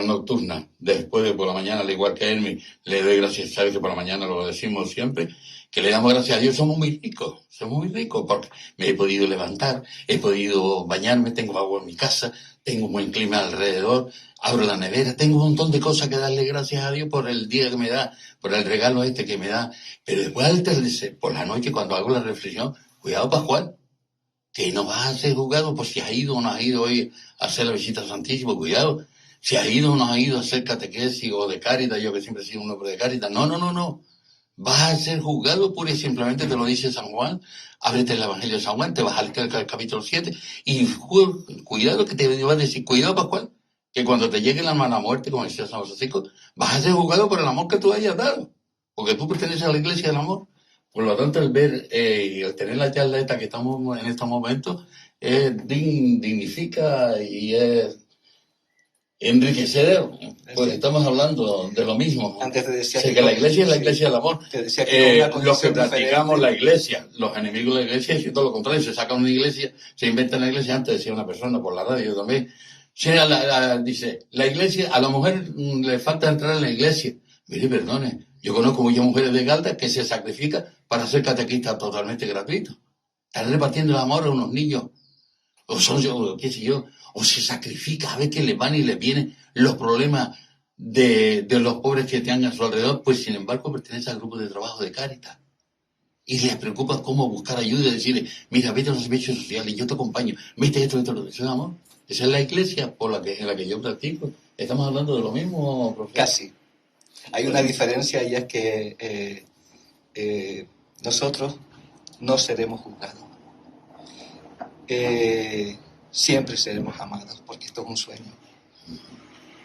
nocturna, después de por la mañana, al igual que Hermi, le doy gracias, sabes que por la mañana lo decimos siempre, que le damos gracias a Dios, somos muy ricos, porque me he podido levantar, he podido bañarme, tengo agua en mi casa, tengo un buen clima alrededor, abro la nevera, tengo un montón de cosas que darle gracias a Dios por el día que me da, por el regalo que me da, pero después al atardecer, por la noche, cuando hago la reflexión, cuidado Pascual, que no vas a ser juzgado por si has ido o no has ido hoy a hacer la visita al Santísimo, cuidado, si has ido o no has ido a hacer catequesis o de Cáritas, yo que siempre he sido un hombre de Cáritas, no. Vas a ser juzgado pura y simplemente, te lo dice San Juan, ábrete el Evangelio de San Juan, te vas al capítulo 7, y cuidado que te va a decir, cuidado Pascual, que cuando te llegue la mala muerte, como decía San Francisco, vas a ser juzgado por el amor que tú hayas dado, porque tú perteneces a la Iglesia del Amor. Por lo tanto, el ver y el tener la charla esta que estamos en estos momentos, dignifica y es enriquecedor, pues estamos hablando de lo mismo. Antes te decía que la Iglesia es la Iglesia del Amor. Te decía que los que practicamos la Iglesia, los enemigos de la Iglesia, es todo lo contrario, se saca una iglesia, se inventa una iglesia, antes decía una persona por la radio también, dice, la Iglesia, a la mujer le falta entrar en la Iglesia. Mire, perdone, yo conozco muchas mujeres de Galda que se sacrifican para ser catequistas totalmente gratuitos. Están repartiendo el amor a unos niños, o son yo, qué sé yo, o se sacrifica a ver que les van y les vienen los problemas de los pobres que tengan a su alrededor, pues sin embargo pertenece al grupo de trabajo de Cáritas. Y les preocupa cómo buscar ayuda y decirle, mira, vete a los servicios sociales, yo te acompaño, vete esto. Eso es amor. Esa es la Iglesia en la que yo practico. ¿Estamos hablando de lo mismo, profesor? Casi. Hay una diferencia y es que nosotros no seremos juzgados. Siempre seremos amados, porque esto es un sueño.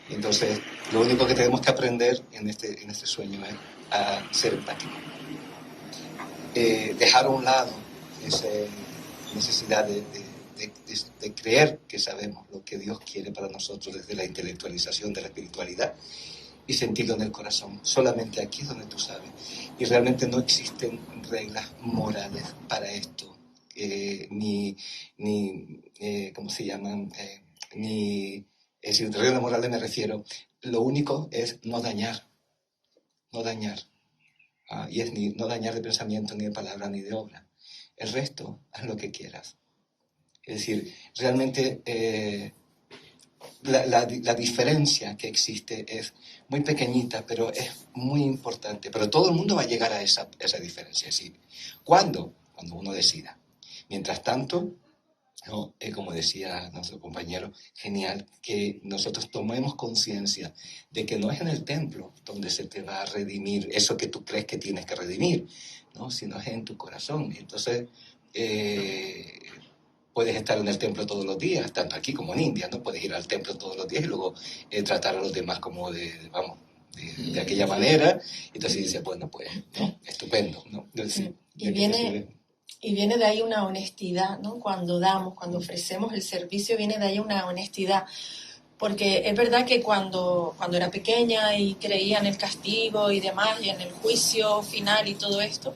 Entonces, lo único que tenemos que aprender en este sueño es a ser empáticos. Dejar a un lado esa necesidad de creer que sabemos lo que Dios quiere para nosotros desde la intelectualización de la espiritualidad y sentirlo en el corazón. Solamente aquí es donde tú sabes. Y realmente no existen reglas morales para esto. ¿Cómo se llaman? Es decir, de reglas morales me refiero, lo único es no dañar. Y es no dañar de pensamiento, ni de palabra, ni de obra. El resto, haz lo que quieras. Es decir, realmente la diferencia que existe es muy pequeñita, pero es muy importante. Pero todo el mundo va a llegar a esa diferencia. Es decir, ¿cuándo? Cuando uno decida. Mientras tanto, ¿no? Como decía nuestro compañero, genial, que nosotros tomemos conciencia de que no es en el templo donde se te va a redimir eso que tú crees que tienes que redimir, ¿no? Sino es en tu corazón. Entonces, puedes estar en el templo todos los días, tanto aquí como en India, ¿no? Puedes ir al templo todos los días y luego tratar a los demás como de aquella manera. Entonces dices, bueno, pues, ¿no? Estupendo, ¿no? Entonces, Y viene de ahí una honestidad, ¿no? Cuando ofrecemos el servicio, viene de ahí una honestidad. Porque es verdad que cuando era pequeña y creía en el castigo y demás, y en el juicio final y todo esto,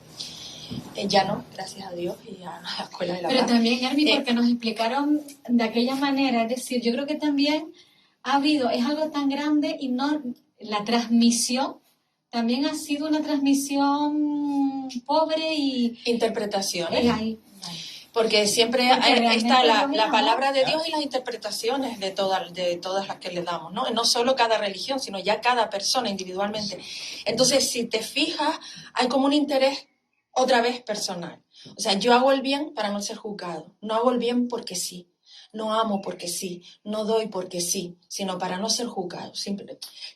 ya no, gracias a Dios y a la Escuela de la Paz. Pero también, Hermi, porque nos explicaron de aquella manera, es decir, yo creo que también es algo tan grande y no, la transmisión también ha sido una transmisión pobre y... Interpretaciones. Ahí. Porque siempre está la palabra de Dios y las interpretaciones de todas las que le damos, ¿no? No solo cada religión, sino ya cada persona individualmente. Entonces, si te fijas, hay como un interés otra vez personal. O sea, yo hago el bien para no ser juzgado. No hago el bien porque sí. no amo porque sí, no doy porque sí, sino para no ser juzgado.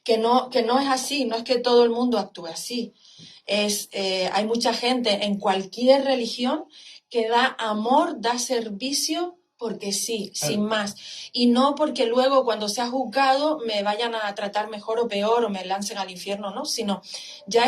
Que no es así, no es que todo el mundo actúe así. Hay mucha gente en cualquier religión que da amor, da servicio porque sí, sin más. Y no porque luego cuando sea juzgado me vayan a tratar mejor o peor o me lancen al infierno, no, sino ya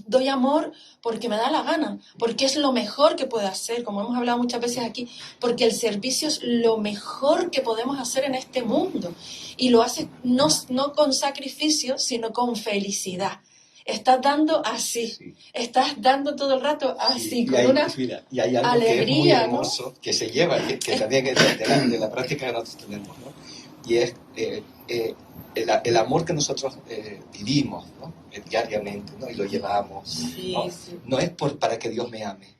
doy amor porque me da la gana, porque es lo mejor que puedo hacer, como hemos hablado muchas veces aquí, porque el servicio es lo mejor que podemos hacer en este mundo. Y lo haces no con sacrificio, sino con felicidad. Estás dando así, Sí. Estás dando todo el rato así, Y hay una algo alegría, que es muy ¿no? hermoso, que se lleva, que también es de la práctica que nosotros tenemos, ¿no? Y es el amor que nosotros vivimos, ¿no? Diariamente, ¿no? Y lo llevamos, Sí, ¿no? sí. No es para que Dios me ame.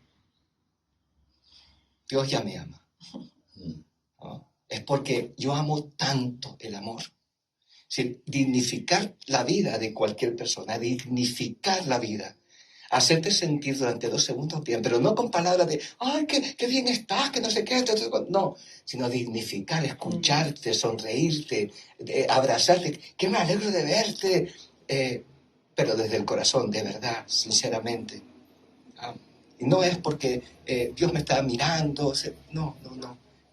Dios ya me ama, ¿no? Es porque yo amo tanto el amor. Sí, dignificar la vida de cualquier persona, dignificar la vida, hacerte sentir durante 2 segundos bien, pero no con palabras de, ay, qué bien estás, que no sé qué, no, sino dignificar, escucharte, sonreírte, abrazarte, que me alegro de verte, pero desde el corazón, de verdad, sinceramente. ¿Ah? Y no es porque Dios me está mirando, no.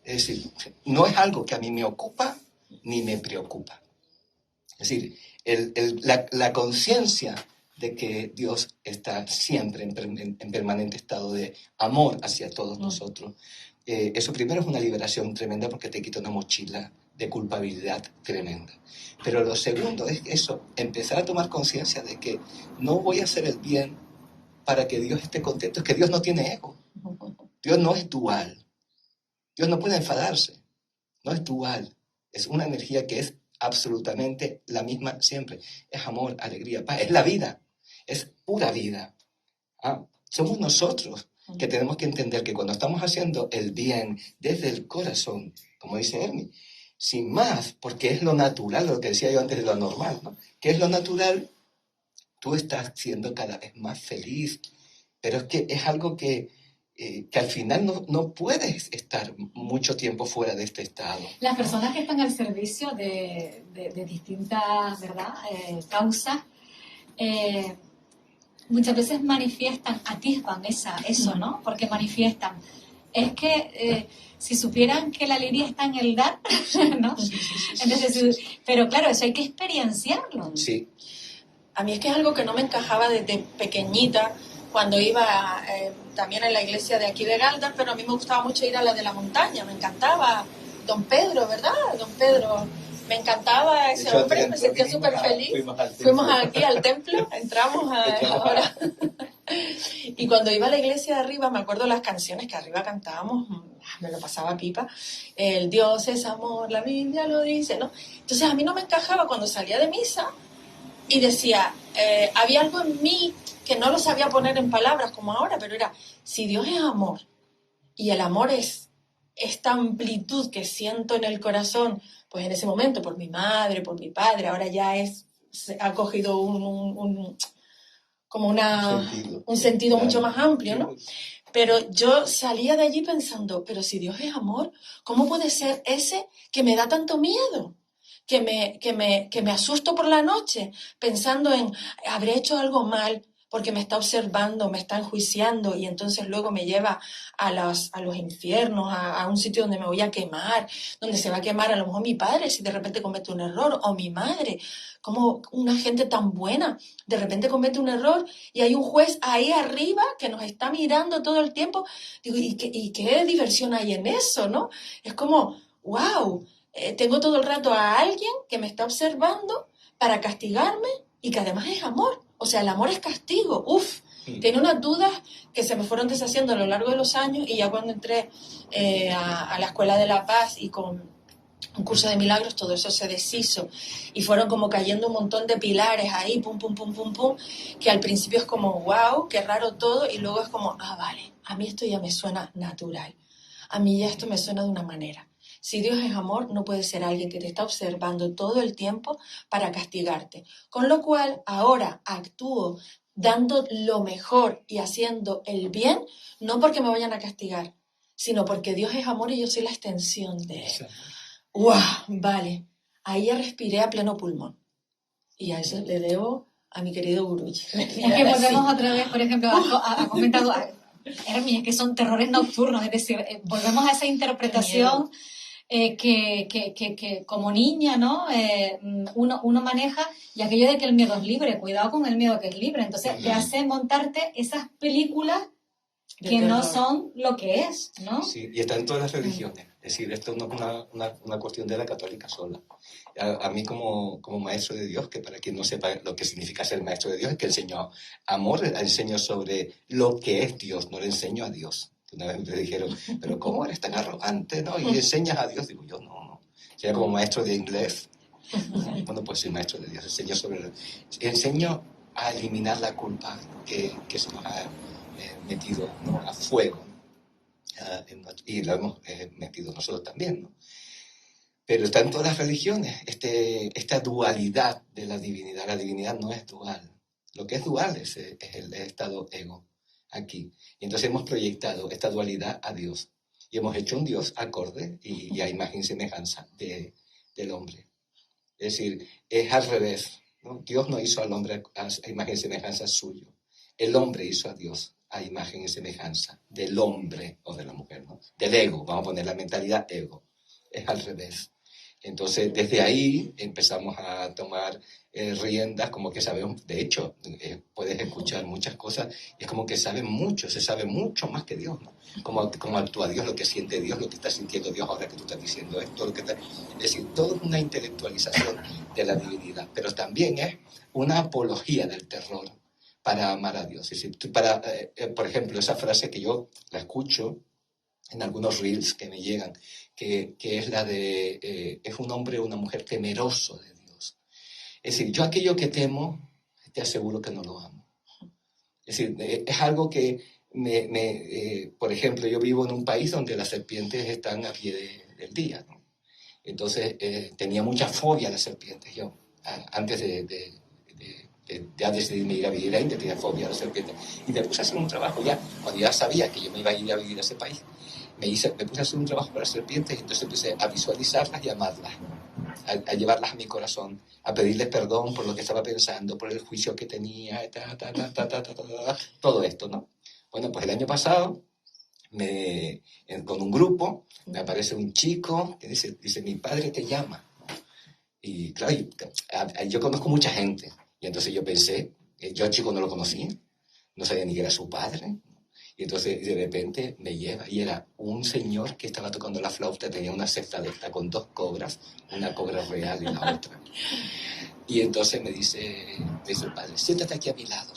Es decir, no es algo que a mí me ocupa ni me preocupa. Es decir, la conciencia de que Dios está siempre en permanente estado de amor hacia todos nosotros, eso primero es una liberación tremenda porque te quita una mochila de culpabilidad tremenda. Pero lo segundo es eso, empezar a tomar conciencia de que no voy a hacer el bien para que Dios esté contento. Es que Dios no tiene ego. Dios no es dual. Dios no puede enfadarse. No es dual. Es una energía que es absolutamente la misma siempre. Es amor, alegría, paz. Es la vida. Es pura vida. Somos nosotros que tenemos que entender que cuando estamos haciendo el bien desde el corazón, como dice Hermi, sin más, porque es lo natural, lo que decía yo antes de lo normal, ¿no? Que es lo natural, tú estás siendo cada vez más feliz. Pero es que es algo que al final no puedes estar mucho tiempo fuera de este estado. Las personas que están al servicio de distintas, ¿verdad? Causas, muchas veces manifiestan, atisban eso, ¿no? Porque manifiestan. Es que si supieran que la alegría está en el dar, ¿no? Entonces, pero claro, eso hay que experienciarlo. Sí. A mí es que es algo que no me encajaba desde pequeñita, cuando iba también en la iglesia de aquí de Galdar, pero a mí me gustaba mucho ir a la de la montaña, me encantaba Don Pedro, ¿verdad? Don Pedro, me encantaba ese hombre, me sentía súper feliz. Fuimos aquí al templo, entramos ahora. Y cuando iba a la iglesia de arriba, me acuerdo las canciones que arriba cantábamos, me lo pasaba pipa, el Dios es amor, la Biblia lo dice, ¿no? Entonces a mí no me encajaba cuando salía de misa y decía, había algo en mí que no lo sabía poner en palabras como ahora, pero era, si Dios es amor y el amor es esta amplitud que siento en el corazón, pues en ese momento por mi madre, por mi padre, ahora ya ha cogido un sentido mucho más amplio, ¿no? Pero yo salía de allí pensando, pero si Dios es amor, ¿cómo puede ser ese que me da tanto miedo? Que me asusto por la noche pensando en, habré hecho algo mal porque me está observando, me está enjuiciando y entonces luego me lleva a los infiernos, a un sitio donde me voy a quemar, donde se va a quemar a lo mejor mi padre si de repente comete un error, o mi madre, como una gente tan buena de repente comete un error y hay un juez ahí arriba que nos está mirando todo el tiempo. Digo, ¿y qué diversión hay en eso, no? Es como, wow, tengo todo el rato a alguien que me está observando para castigarme y que además es amor. O sea, el amor es castigo. Uf, tenía unas dudas que se me fueron deshaciendo a lo largo de los años y ya cuando entré a la Escuela de la Paz y con un curso de milagros, todo eso se deshizo y fueron como cayendo un montón de pilares ahí, pum, pum, pum, pum, pum, que al principio es como, wow, qué raro todo, y luego es como, vale, a mí esto ya me suena natural, a mí ya esto me suena de una manera. Si Dios es amor, no puede ser alguien que te está observando todo el tiempo para castigarte. Con lo cual, ahora actúo dando lo mejor y haciendo el bien, no porque me vayan a castigar, sino porque Dios es amor y yo soy la extensión de Él. Exacto. ¡Guau! Vale, ahí ya respiré a pleno pulmón. Y a eso le debo a mi querido Guruji. Es que volvemos otra vez, por ejemplo, ha comentado Hermi, es que son terrores nocturnos, es decir, volvemos a esa interpretación que como niña, ¿no? Uno maneja, y aquello de que el miedo es libre, cuidado con el miedo que es libre, entonces te hace montarte esas películas que no son lo que es, ¿no? Sí, y está en todas las religiones. Es decir, esto no es una cuestión de la católica sola. A mí como maestro de Dios, que para quien no sepa lo que significa ser maestro de Dios, es que enseño amor, enseño sobre lo que es Dios, no le enseño a Dios. Una vez me dijeron, pero ¿cómo eres tan arrogante, no? Y enseñas a Dios. Digo, yo no. Sea como maestro de inglés. Bueno, pues soy maestro de Dios. Enseño a eliminar la culpa que se nos ha metido, ¿no?, a fuego. Y lo hemos metido nosotros también, ¿no? Pero está en todas las religiones esta dualidad de la divinidad. La divinidad no es dual. Lo que es dual es el estado ego aquí. Y entonces hemos proyectado esta dualidad a Dios. Y hemos hecho un Dios acorde y a imagen y semejanza del hombre. Es decir, es al revés, ¿no? Dios no hizo al hombre a imagen y semejanza suyo. El hombre hizo a Dios a imagen y semejanza del hombre o de la mujer, ¿no? Del ego, vamos a poner la mentalidad ego. Es al revés. Entonces, desde ahí empezamos a tomar riendas, como que sabemos, de hecho, puedes escuchar muchas cosas, y es como que saben mucho, se sabe mucho más que Dios, ¿no? Cómo actúa Dios, lo que siente Dios, lo que está sintiendo Dios ahora que tú estás diciendo esto, es decir, todo es una intelectualización de la divinidad, pero también es una apología del terror para amar a Dios. Es decir, por ejemplo, esa frase que yo la escucho en algunos reels que me llegan, que es la de, es un hombre o una mujer temeroso de Dios. Es decir, yo aquello que temo, te aseguro que no lo amo. Es decir, es algo que, por ejemplo, yo vivo en un país donde las serpientes están a pie del día, ¿no? Entonces, tenía mucha fobia a las serpientes. Yo, antes de decidirme ir a vivir ahí, tenía fobia a las serpientes. Y me puse a hacer un trabajo ya, cuando ya sabía que yo me iba a ir a vivir a ese país. Me puse a hacer un trabajo para las serpientes, y entonces empecé a visualizarlas y a amarlas, a llevarlas a mi corazón, a pedirles perdón por lo que estaba pensando, por el juicio que tenía, todo esto, ¿no? Bueno, pues el año pasado, con un grupo, me aparece un chico que dice, mi padre te llama. Y claro, yo conozco mucha gente, y entonces yo pensé, yo al chico no lo conocía, no sabía ni que era su padre. Y entonces de repente me lleva, y era un señor que estaba tocando la flauta, tenía una cesta de esta con 2 cobras, una cobra real y la otra. Y entonces me dice el padre, siéntate aquí a mi lado.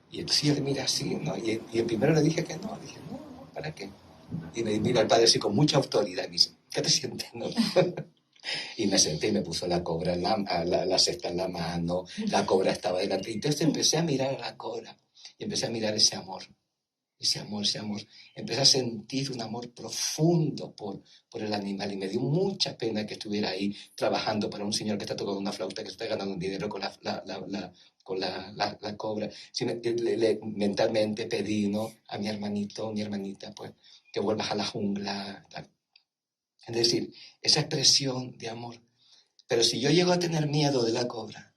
Y entonces yo le miré así, ¿no? Y el primero le dije que no, dije, no, ¿para qué? Y me mira el padre así con mucha autoridad y me dice, ¿qué te sientes, no? Y me senté y me puso la cobra, la cesta en la mano, la cobra estaba delante. Y entonces empecé a mirar a la cobra. Y empecé a mirar ese amor. Empecé a sentir un amor profundo por el animal, y me dio mucha pena que estuviera ahí trabajando para un señor que está tocando una flauta, que está ganando un dinero con la cobra. Sí, mentalmente pedí, ¿no?, a mi hermanito, mi hermanita, pues, que vuelvas a la jungla. Tal. Es decir, esa expresión de amor. Pero si yo llego a tener miedo de la cobra,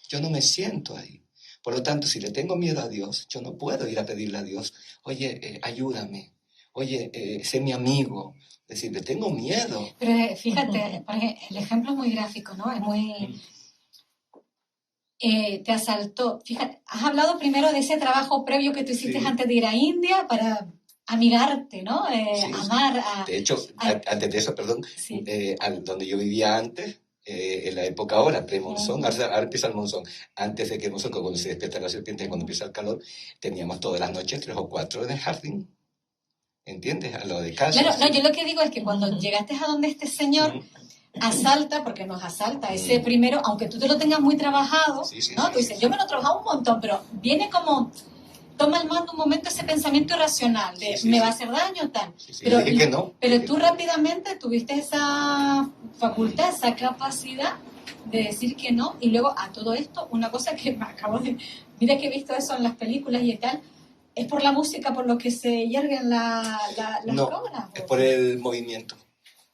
yo no me siento ahí. Por lo tanto, si le tengo miedo a Dios, yo no puedo ir a pedirle a Dios, oye, ayúdame, oye, sé mi amigo. Es decir, le tengo miedo. Pero fíjate, el ejemplo es muy gráfico, ¿no? Es muy... te asaltó. Fíjate, has hablado primero de ese trabajo previo que tú hiciste antes de ir a India para amigarte, ¿no? Amar a... De hecho, antes de eso, perdón, donde yo vivía antes, en la época ahora, pre-monzón, ahora empieza el monzón, antes de que el monzón, cuando se despierta la serpiente, cuando empieza el calor, teníamos todas las noches 3 o 4 en el jardín, ¿entiendes? A lo de casa. Claro, no, yo lo que digo es que cuando llegaste a donde este señor asalta, porque nos asalta ese primero, aunque tú te lo tengas muy trabajado, ¿no? Tú dices, yo me lo he trabajado un montón, pero viene como... Toma el mando un momento ese pensamiento irracional de me va a hacer daño, tal. Pero que no. Pero tú rápidamente tuviste esa facultad, esa capacidad de decir que no. Y luego a todo esto, una cosa que me acabo de... Mira que he visto eso en las películas y tal. ¿Es por la música por lo que se yerguen las No, cobras? es por el movimiento,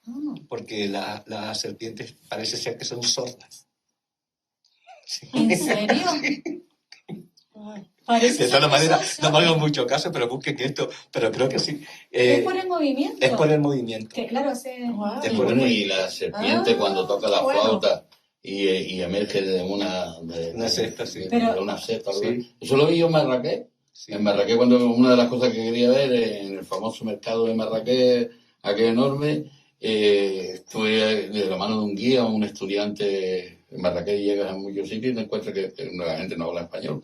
Ah, porque las serpientes parece ser que son sordas. Sí. ¿en serio? Parece De ser todas que maneras, son no me hagan sordas. mucho caso, pero busquen esto, pero creo que sí. Es por el movimiento. Es por el movimiento. Que claro, hace... Guau. Es Y por el bueno, y movimiento. la serpiente cuando toca la qué bueno. flauta y emerge de Una cesta, sí. Pero- una cesta. Sí. ¿Verdad? Eso lo vi yo en Marrakech. Sí. En Marrakech, cuando una de las cosas que quería ver en el famoso mercado de Marrakech, aquel enorme, estuve de la mano de un guía, un estudiante. En Marrakech llegas a muchos sitios y te encuentras que la gente no habla español.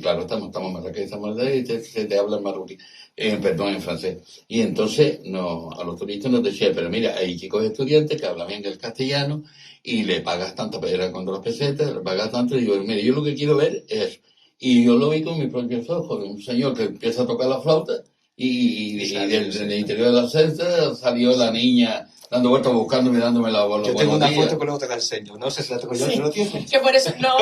Claro, estamos en Marrakech, estamos ahí y te habla en marroquí, perdón, en francés. Y entonces a los turistas nos decía, pero mira, hay chicos estudiantes que hablan bien el castellano y le pagas tanto, era con 2 pesetas, le pagas tanto, y digo, mire, yo lo que quiero ver es, y yo lo vi con mis propios ojos, un señor que empieza a tocar la flauta y del interior de la celda salió la niña dando vueltas buscándome, dándome los Yo buenos tengo una días. foto que luego te la enseño. No sé si la tengo yo, Sí. ¿tú lo tienes? Que por eso, no,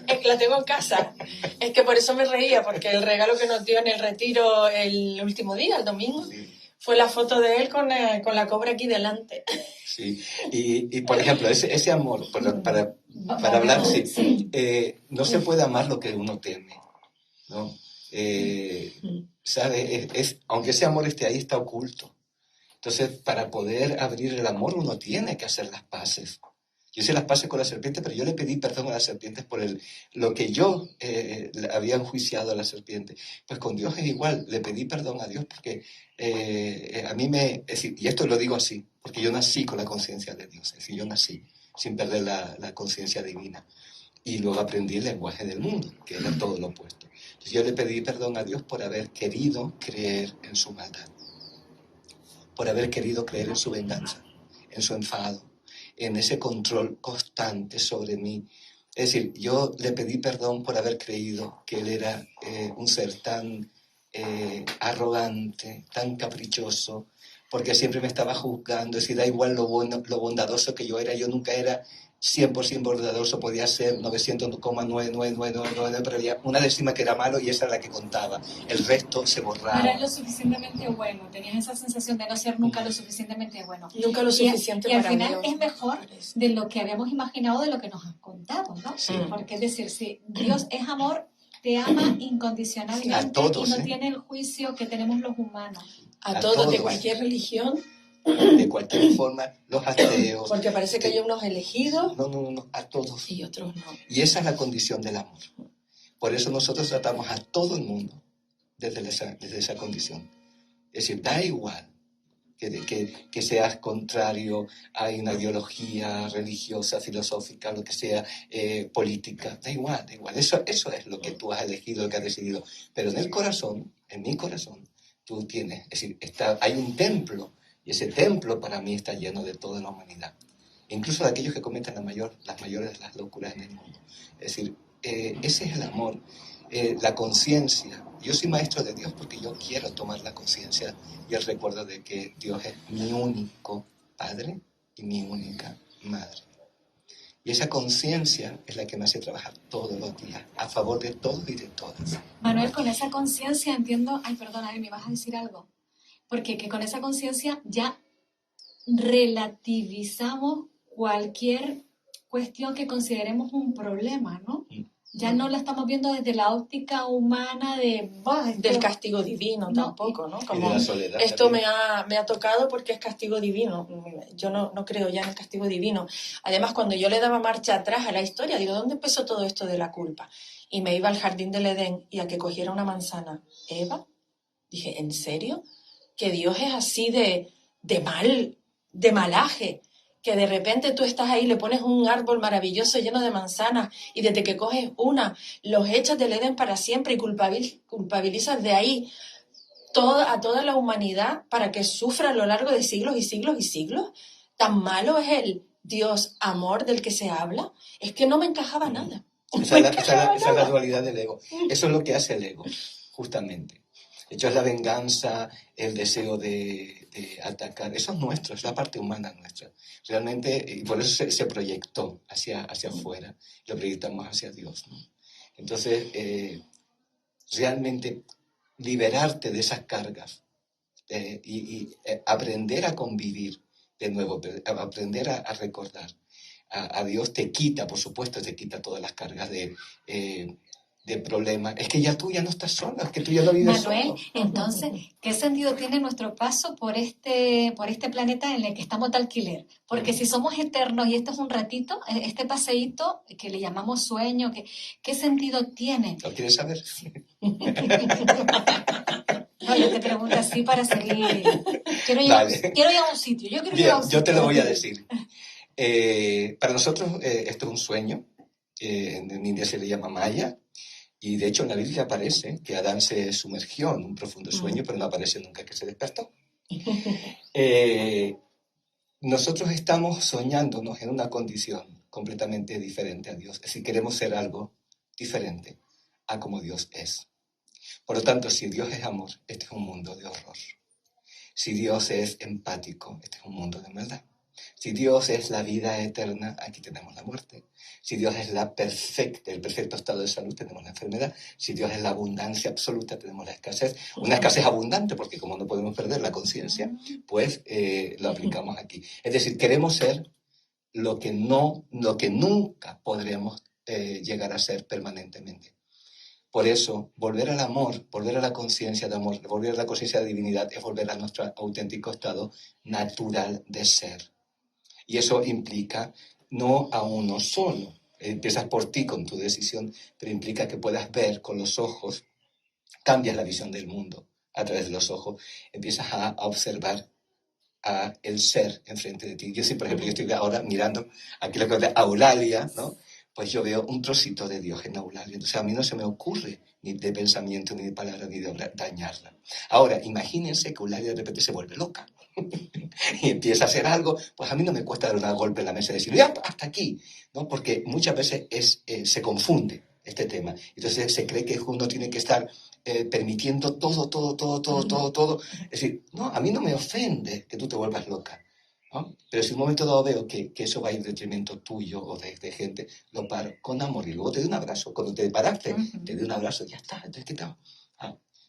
es que la tengo en casa. Es que por eso me reía, porque el regalo que nos dio en el retiro el último día, el domingo, Sí. fue la foto de él con la cobra aquí delante. Sí, y por ejemplo, ese amor, para hablar, sí, no se puede amar lo que uno teme, ¿no? ¿Sabe? Aunque ese amor esté ahí, está oculto. Entonces, para poder abrir el amor, uno tiene que hacer las paces. Yo hice las paces con la serpiente, pero yo le pedí perdón a las serpientes por lo que yo había enjuiciado a la serpiente. Pues con Dios es igual, le pedí perdón a Dios porque a mí es decir, y esto lo digo así, porque yo nací con la conciencia de Dios, es decir, yo nací sin perder la conciencia divina. Y luego aprendí el lenguaje del mundo, que era todo lo opuesto. Entonces yo le pedí perdón a Dios por haber querido creer en su maldad, por haber querido creer en su venganza, en su enfado, en ese control constante sobre mí. Es decir, yo le pedí perdón por haber creído que él era un ser tan arrogante, tan caprichoso, porque siempre me estaba juzgando. Es decir, da igual lo bondadoso que yo era, yo nunca era 100% bondadoso, podía ser 900,99999, pero había una décima que era malo y esa era la que contaba. El resto se No borraba. eras lo suficientemente bueno, tenías esa sensación de no ser nunca lo suficientemente bueno. Nunca lo suficiente Y al para final Dios. es mejor de lo que habíamos imaginado, de lo que nos han contado, ¿no? Sí. Porque es decir, si Dios es amor, te ama incondicionalmente A todos, y no tiene el juicio que tenemos los humanos. A A todos, de todos. cualquier religión, De cualquier forma, los ateos. porque parece que hay unos elegidos No, a todos. y otros no. Y esa es la condición del amor. Por eso nosotros tratamos a todo el mundo desde esa condición. Es decir, da igual que seas contrario a una ideología religiosa, filosófica, lo que sea, política. Da igual, da igual. Eso es lo que tú has elegido, lo que has decidido. Pero en el corazón, en mi corazón, tú tienes, es decir, hay un templo. Y ese templo para mí está lleno de toda la humanidad, incluso de aquellos que cometen las mayores de las locuras en el mundo. Es decir, ese es el amor, la conciencia. Yo soy maestro de Dios porque yo quiero tomar la conciencia y el recuerdo de que Dios es mi único Padre y mi única Madre. Y esa conciencia es la que me hace trabajar todos los días, a favor de todos y de todas. Manuel, con esa conciencia entiendo... Ay, perdona, me vas a decir algo. Porque que con esa conciencia ya relativizamos cualquier cuestión que consideremos un problema, ¿no? Ya no la estamos viendo desde la óptica humana Del castigo divino No, tampoco, ¿no? Y de Como la soledad esto también. me ha tocado porque es castigo divino. Yo no creo ya en el castigo divino. Además, cuando yo le daba marcha atrás a la historia, digo, ¿dónde empezó todo esto de la culpa? Y me iba al jardín del Edén y a que cogiera una manzana. Eva, dije, ¿en serio? Que Dios es así de malaje, que de repente tú estás ahí, le pones un árbol maravilloso lleno de manzanas y desde que coges una, los echas del Edén para siempre y culpabilizas de ahí a toda la humanidad para que sufra a lo largo de siglos y siglos y siglos. ¿Tan malo es el Dios amor del que se habla? Es que no me encajaba nada. Esa es la dualidad del ego. Eso es lo que hace el ego, justamente. De hecho, es la venganza, el deseo de atacar. Eso es nuestro, es la parte humana nuestra. Realmente, y por eso se proyectó hacia afuera. Lo proyectamos hacia Dios, ¿no? Entonces, realmente, liberarte de esas cargas aprender a convivir de nuevo, aprender a recordar. A Dios te quita, por supuesto, te quita todas las cargas de problemas. Es que ya tú ya no estás sola, es que tú ya no vives Manuel, solo. entonces, ¿qué sentido tiene nuestro paso por este planeta en el que estamos de alquiler? Porque si somos eternos y esto es un ratito, este paseíto que le llamamos sueño, ¿qué sentido tiene? ¿Lo quieres saber? No, yo te pregunto así para seguir. Quiero ir Vale. quiero ir a un sitio. Yo quiero ir Bien, a un sitio. yo te lo voy a decir. Para nosotros esto es un sueño. En India se le llama Maya. Y de hecho en la Biblia aparece que Adán se sumergió en un profundo sueño, pero no aparece nunca que se despertó. Nosotros estamos soñándonos en una condición completamente diferente a Dios. Es decir, queremos ser algo diferente a como Dios es. Por lo tanto, si Dios es amor, este es un mundo de horror. Si Dios es empático, este es un mundo de maldad. Si Dios es la vida eterna, aquí tenemos la muerte. Si Dios es el perfecto estado de salud, tenemos la enfermedad. Si Dios es la abundancia absoluta, tenemos la escasez. Una escasez abundante, porque como no podemos perder la conciencia, pues lo aplicamos aquí. Es decir, queremos ser lo que nunca podremos llegar a ser permanentemente. Por eso, volver al amor, volver a la conciencia de amor, volver a la conciencia de divinidad, es volver a nuestro auténtico estado natural de ser. Y eso implica no a uno solo. Empiezas por ti con tu decisión, pero implica que puedas ver con los ojos, cambias la visión del mundo a través de los ojos, empiezas a observar a el ser enfrente de ti. Yo sí, por ejemplo, yo estoy ahora mirando aquí lo que es de Eulalia, ¿no? Pues yo veo un trocito de Dios en Eulalia. Entonces a mí no se me ocurre ni de pensamiento, ni de palabra, ni de dañarla. Ahora, imagínense que Eulalia de repente se vuelve loca y empieza a hacer algo, pues a mí no me cuesta dar un golpe en la mesa y decir, ya, hasta aquí, ¿no? Porque muchas veces se confunde este tema. Entonces se cree que uno tiene que estar permitiendo todo. Es decir, no, a mí no me ofende que tú te vuelvas loca, ¿no? Pero si un momento dado veo que eso va a ir en detrimento tuyo o de gente, lo paro con amor y luego te doy un abrazo. Cuando te paraste, te doy un abrazo, ya está, entonces ¿qué tal?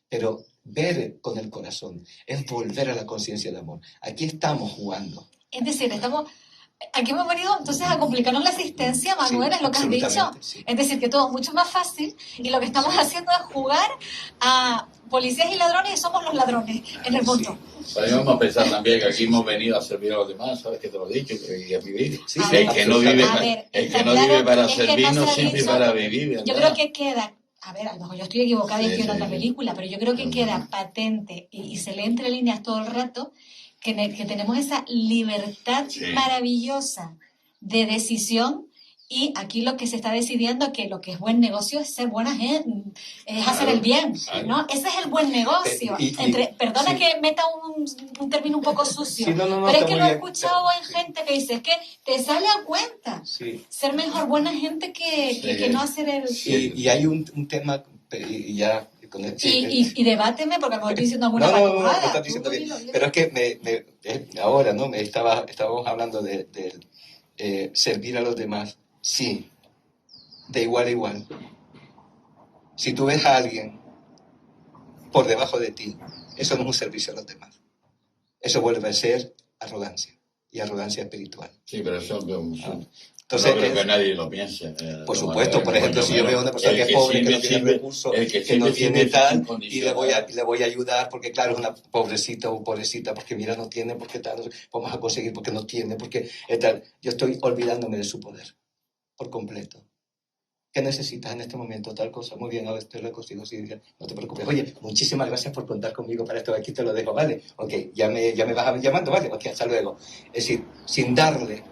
Pero ver con el corazón es volver a la conciencia de amor. Aquí estamos jugando. Es decir, aquí hemos venido entonces a complicarnos la existencia, Manuel, Sí, es lo que has dicho. absolutamente, sí. Es decir, que todo es mucho más fácil y lo que estamos haciendo es jugar a policías y ladrones y somos los ladrones en el fondo. Podemos a pensar también que aquí hemos venido a servir a los demás, ¿sabes? Que te lo he dicho, y a vivir. Sí, A El ver, que no vive, a ver, el está que no claro vive para que es que servir, no no se ha sirve dicho- para vivir. Yo ¿verdad? creo que queda, a ver, a lo mejor yo estoy equivocada y Sí, estoy en sí, otra sí. película, pero yo creo que queda patente y se lee entre líneas todo el rato que tenemos esa libertad Sí. maravillosa de decisión. Y aquí lo que se está decidiendo que lo que es buen negocio es ser buena gente, es hacer el bien, claro. ¿no? Ese es el buen negocio. Perdona sí. que meta un término un poco sucio, Sí, no, pero es está que muy lo he bien. escuchado en gente que dice, es que te sale a cuenta Sí. ser mejor buena gente que no hacer el... Y hay un tema, y ya... Con el, Y debáteme, porque a lo mejor estoy diciendo alguna no, patujada. estás diciendo Tú bien. dilo. Pero es que ahora, ¿no? Estábamos hablando de servir a los demás. Sí, de igual a igual. Si tú ves a alguien por debajo de ti, eso no es un servicio a los demás. Eso vuelve a ser arrogancia, y arrogancia espiritual. Sí, pero eso Entonces, no creo que nadie lo piense. Por supuesto, por ejemplo, si yo veo a una persona que es pobre, que no tiene recursos, que no tiene tal, y le voy a ayudar, porque claro, es una pobrecita o pobrecita, porque mira, no tiene, porque tal, vamos a conseguir porque no tiene, porque tal. Yo estoy olvidándome de su poder, por completo. ¿Qué necesitas en este momento? Tal cosa. Muy bien, ahora te lo consigo. Sí, no te preocupes. Oye, muchísimas gracias por contar conmigo para esto. Aquí te lo dejo, ¿vale? Ok, ya me vas llamando, ¿vale? Ok, hasta luego. Es decir, sin darle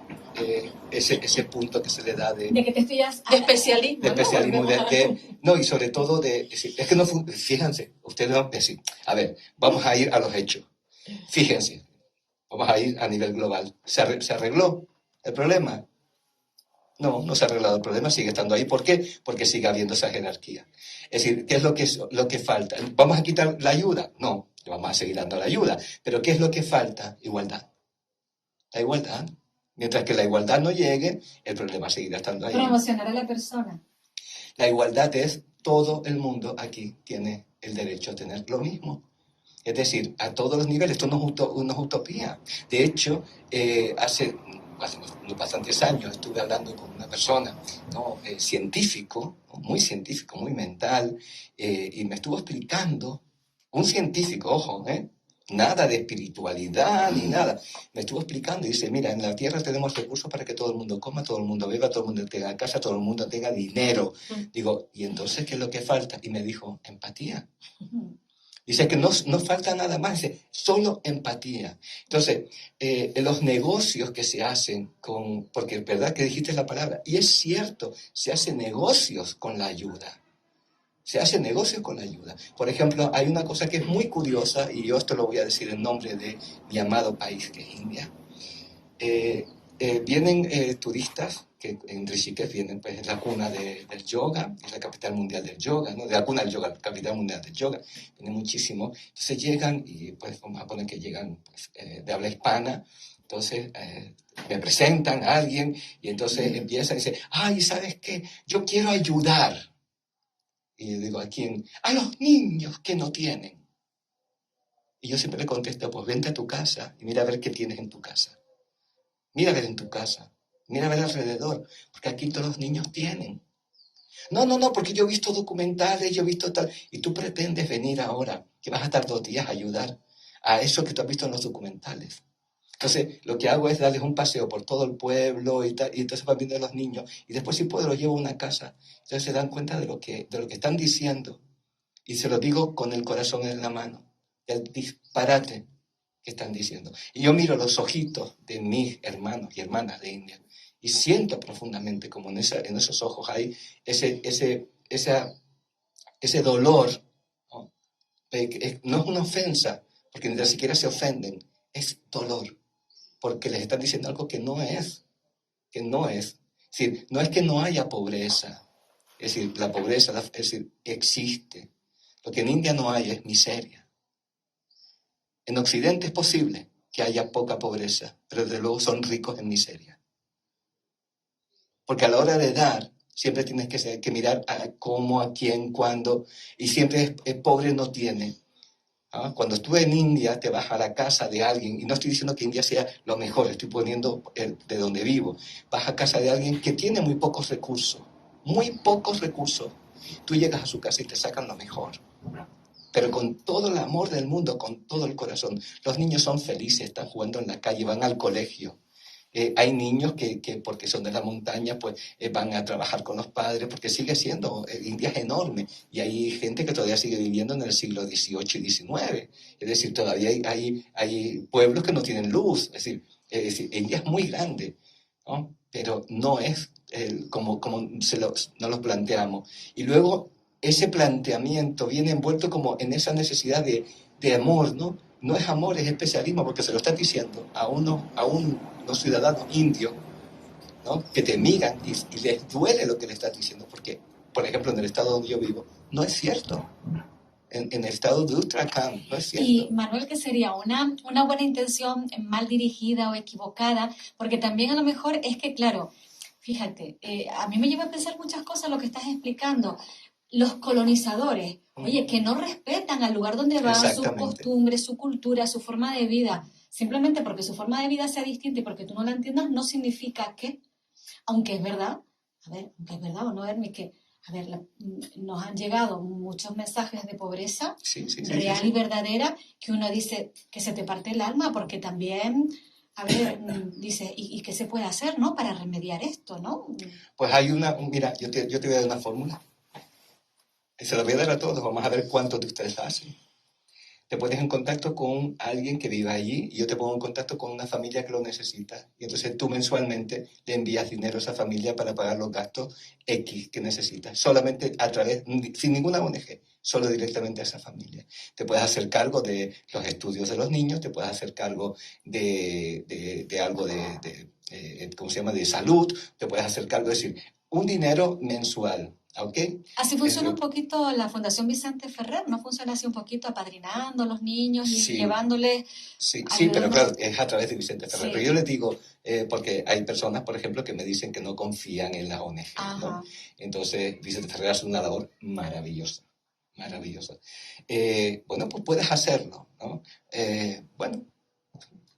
ese punto que se le da de De que te estoy ya... De especialismo. de especialismo, no, y sobre todo es que no, fíjense, ustedes no, es decir, a ver, vamos a ir a los hechos. Fíjense, vamos a ir a nivel global. ¿Se arregló el problema? No se ha arreglado el problema, sigue estando ahí. ¿Por qué? Porque sigue habiendo esa jerarquía. Es decir, ¿qué es lo que falta? ¿Vamos a quitar la ayuda? No, vamos a seguir dando la ayuda. Pero ¿qué es lo que falta? Igualdad. La igualdad. Mientras que la igualdad no llegue, el problema seguirá estando ahí. Promocionar a la persona. La igualdad es todo el mundo aquí tiene el derecho a tener lo mismo. Es decir, a todos los niveles. Esto no es utopía. De hecho, hace bastantes años estuve hablando con una persona, ¿no? Científico, científico, muy mental, y me estuvo explicando, un científico, ojo, nada de espiritualidad ni nada, me estuvo explicando y dice, mira, en la Tierra tenemos recursos para que todo el mundo coma, todo el mundo beba, todo el mundo tenga casa, todo el mundo tenga dinero. Digo, ¿y entonces qué es lo que falta? Y me dijo, empatía. Dice que no falta nada más, dice, solo empatía. Entonces, en los negocios que se hacen porque es verdad que dijiste la palabra, y es cierto, se hacen negocios con la ayuda. Se hacen negocios con la ayuda. Por ejemplo, hay una cosa que es muy curiosa, y yo esto lo voy a decir en nombre de mi amado país, que es India. Vienen turistas que en Rishikesh vienen, pues es la cuna del yoga, es la capital mundial del yoga, ¿no? De la cuna del yoga, la capital mundial del yoga, vienen muchísimo. Entonces llegan y pues vamos a poner que llegan pues, de habla hispana, entonces me presentan a alguien y entonces empiezan y dicen, ay, ¿sabes qué? Yo quiero ayudar. Y yo digo, ¿a quién? A los niños que no tienen. Y yo siempre le contesto, pues vente a tu casa y mira a ver qué tienes en tu casa. Mira a ver en tu casa, mira a ver alrededor, porque aquí todos los niños tienen. No, porque yo he visto documentales, yo he visto tal, y tú pretendes venir ahora, que vas a estar 2 días a ayudar a eso que tú has visto en los documentales. Entonces, lo que hago es darles un paseo por todo el pueblo y tal, y entonces van viendo los niños, y después si puedo los llevo a una casa, entonces se dan cuenta de lo que están diciendo, y se lo digo con el corazón en la mano, el disparate que están diciendo. Y yo miro los ojitos de mis hermanos y hermanas de India y siento profundamente como en esos ojos hay ese dolor. ¿No? No es una ofensa, porque ni siquiera se ofenden, es dolor, porque les están diciendo algo que no es. Es decir, no es que no haya pobreza, es decir, la pobreza, es decir, existe. Lo que en India no hay es miseria. En Occidente es posible que haya poca pobreza, pero desde luego son ricos en miseria. Porque a la hora de dar, siempre tienes que mirar a cómo, a quién, cuándo, y siempre es pobre no tiene. ¿Ah? Cuando estuve en India, te vas a la casa de alguien, y no estoy diciendo que India sea lo mejor, estoy poniendo de donde vivo, vas a casa de alguien que tiene muy pocos recursos. Tú llegas a su casa y te sacan lo mejor. Pero con todo el amor del mundo, con todo el corazón. Los niños son felices, están jugando en la calle, van al colegio. Hay niños que porque son de la montaña, pues van a trabajar con los padres, porque sigue siendo, India es enorme, y hay gente que todavía sigue viviendo en el siglo XVIII y XIX. Es decir, todavía hay pueblos que no tienen luz. Es decir, India es muy grande, ¿no? Pero no es como nos lo planteamos. Y luego ese planteamiento viene envuelto como en esa necesidad de amor, ¿no? No es amor, es especialismo, porque se lo estás diciendo a unos ciudadanos indios, ¿no? Que te miran y les duele lo que le estás diciendo, porque, por ejemplo, en el estado donde yo vivo, no es cierto. En el estado de Uttarakhand, no es cierto. Y Manuel, que sería una buena intención mal dirigida o equivocada, porque también a lo mejor es que, claro, fíjate, a mí me lleva a pensar muchas cosas lo que estás explicando. Los colonizadores, oye, que no respetan al lugar donde van, sus costumbres, su cultura, su forma de vida. Simplemente porque su forma de vida sea distinta y porque tú no la entiendas, no significa que, aunque es verdad, aunque es verdad o no, Hermi, que, nos han llegado muchos mensajes de pobreza real y verdadera, que uno dice que se te parte el alma, porque también, dice, ¿y qué se puede hacer, no? Para remediar esto, ¿no? Pues hay mira, yo te voy a dar una fórmula. Se la voy a dar a todos, vamos a ver cuántos de ustedes hacen. Te pones en contacto con alguien que viva allí y yo te pongo en contacto con una familia que lo necesita. Y entonces tú mensualmente le envías dinero a esa familia para pagar los gastos X que necesita. Solamente a través, sin ninguna ONG, solo directamente a esa familia. Te puedes hacer cargo de los estudios de los niños, te puedes hacer cargo de algo ¿cómo se llama?, de salud, te puedes hacer cargo, es decir, un dinero mensual. ¿ok? Así funciona un Eso- poquito la Fundación Vicente Ferrer, ¿no? Funciona así un poquito apadrinando a los niños y Sí, llevándoles sí, pero alrededor. claro, es a través de Vicente Ferrer. Pero Sí, yo les digo, porque hay personas, por ejemplo, que me dicen que no confían en las ONG, ¿no? ajá. Entonces, Vicente Ferrer hace una labor maravillosa, maravillosa. Bueno, pues puedes hacerlo, ¿no? Bueno,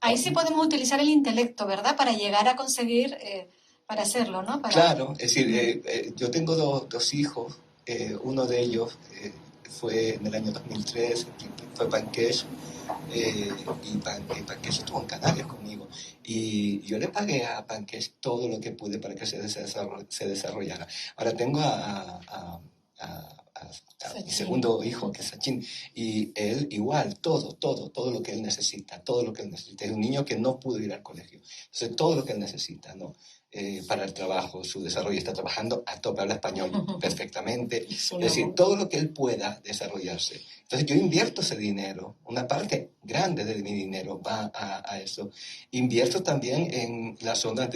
Ahí sí podemos utilizar el intelecto, ¿verdad? Para llegar a conseguir, para hacerlo, ¿no? Para... claro, es decir, Ujú. yo tengo dos hijos, uno de ellos fue en el año 2003, fue Pankesh, y Pankesh estuvo en Canarias conmigo, y yo le pagué a Pankesh todo lo que pude para que se desarrollara. Ahora tengo a mi Sachin. segundo hijo, que es Sachin, y él igual, todo lo que él necesita, todo lo que él necesita. Es un niño que no pudo ir al colegio, entonces todo lo que él necesita, ¿no? Para el trabajo, su desarrollo, está trabajando a tope, habla español perfectamente, Es es un decir, amor. todo lo que él pueda desarrollarse. Entonces yo invierto ese dinero, una parte grande de mi dinero va a eso. Invierto también en las zonas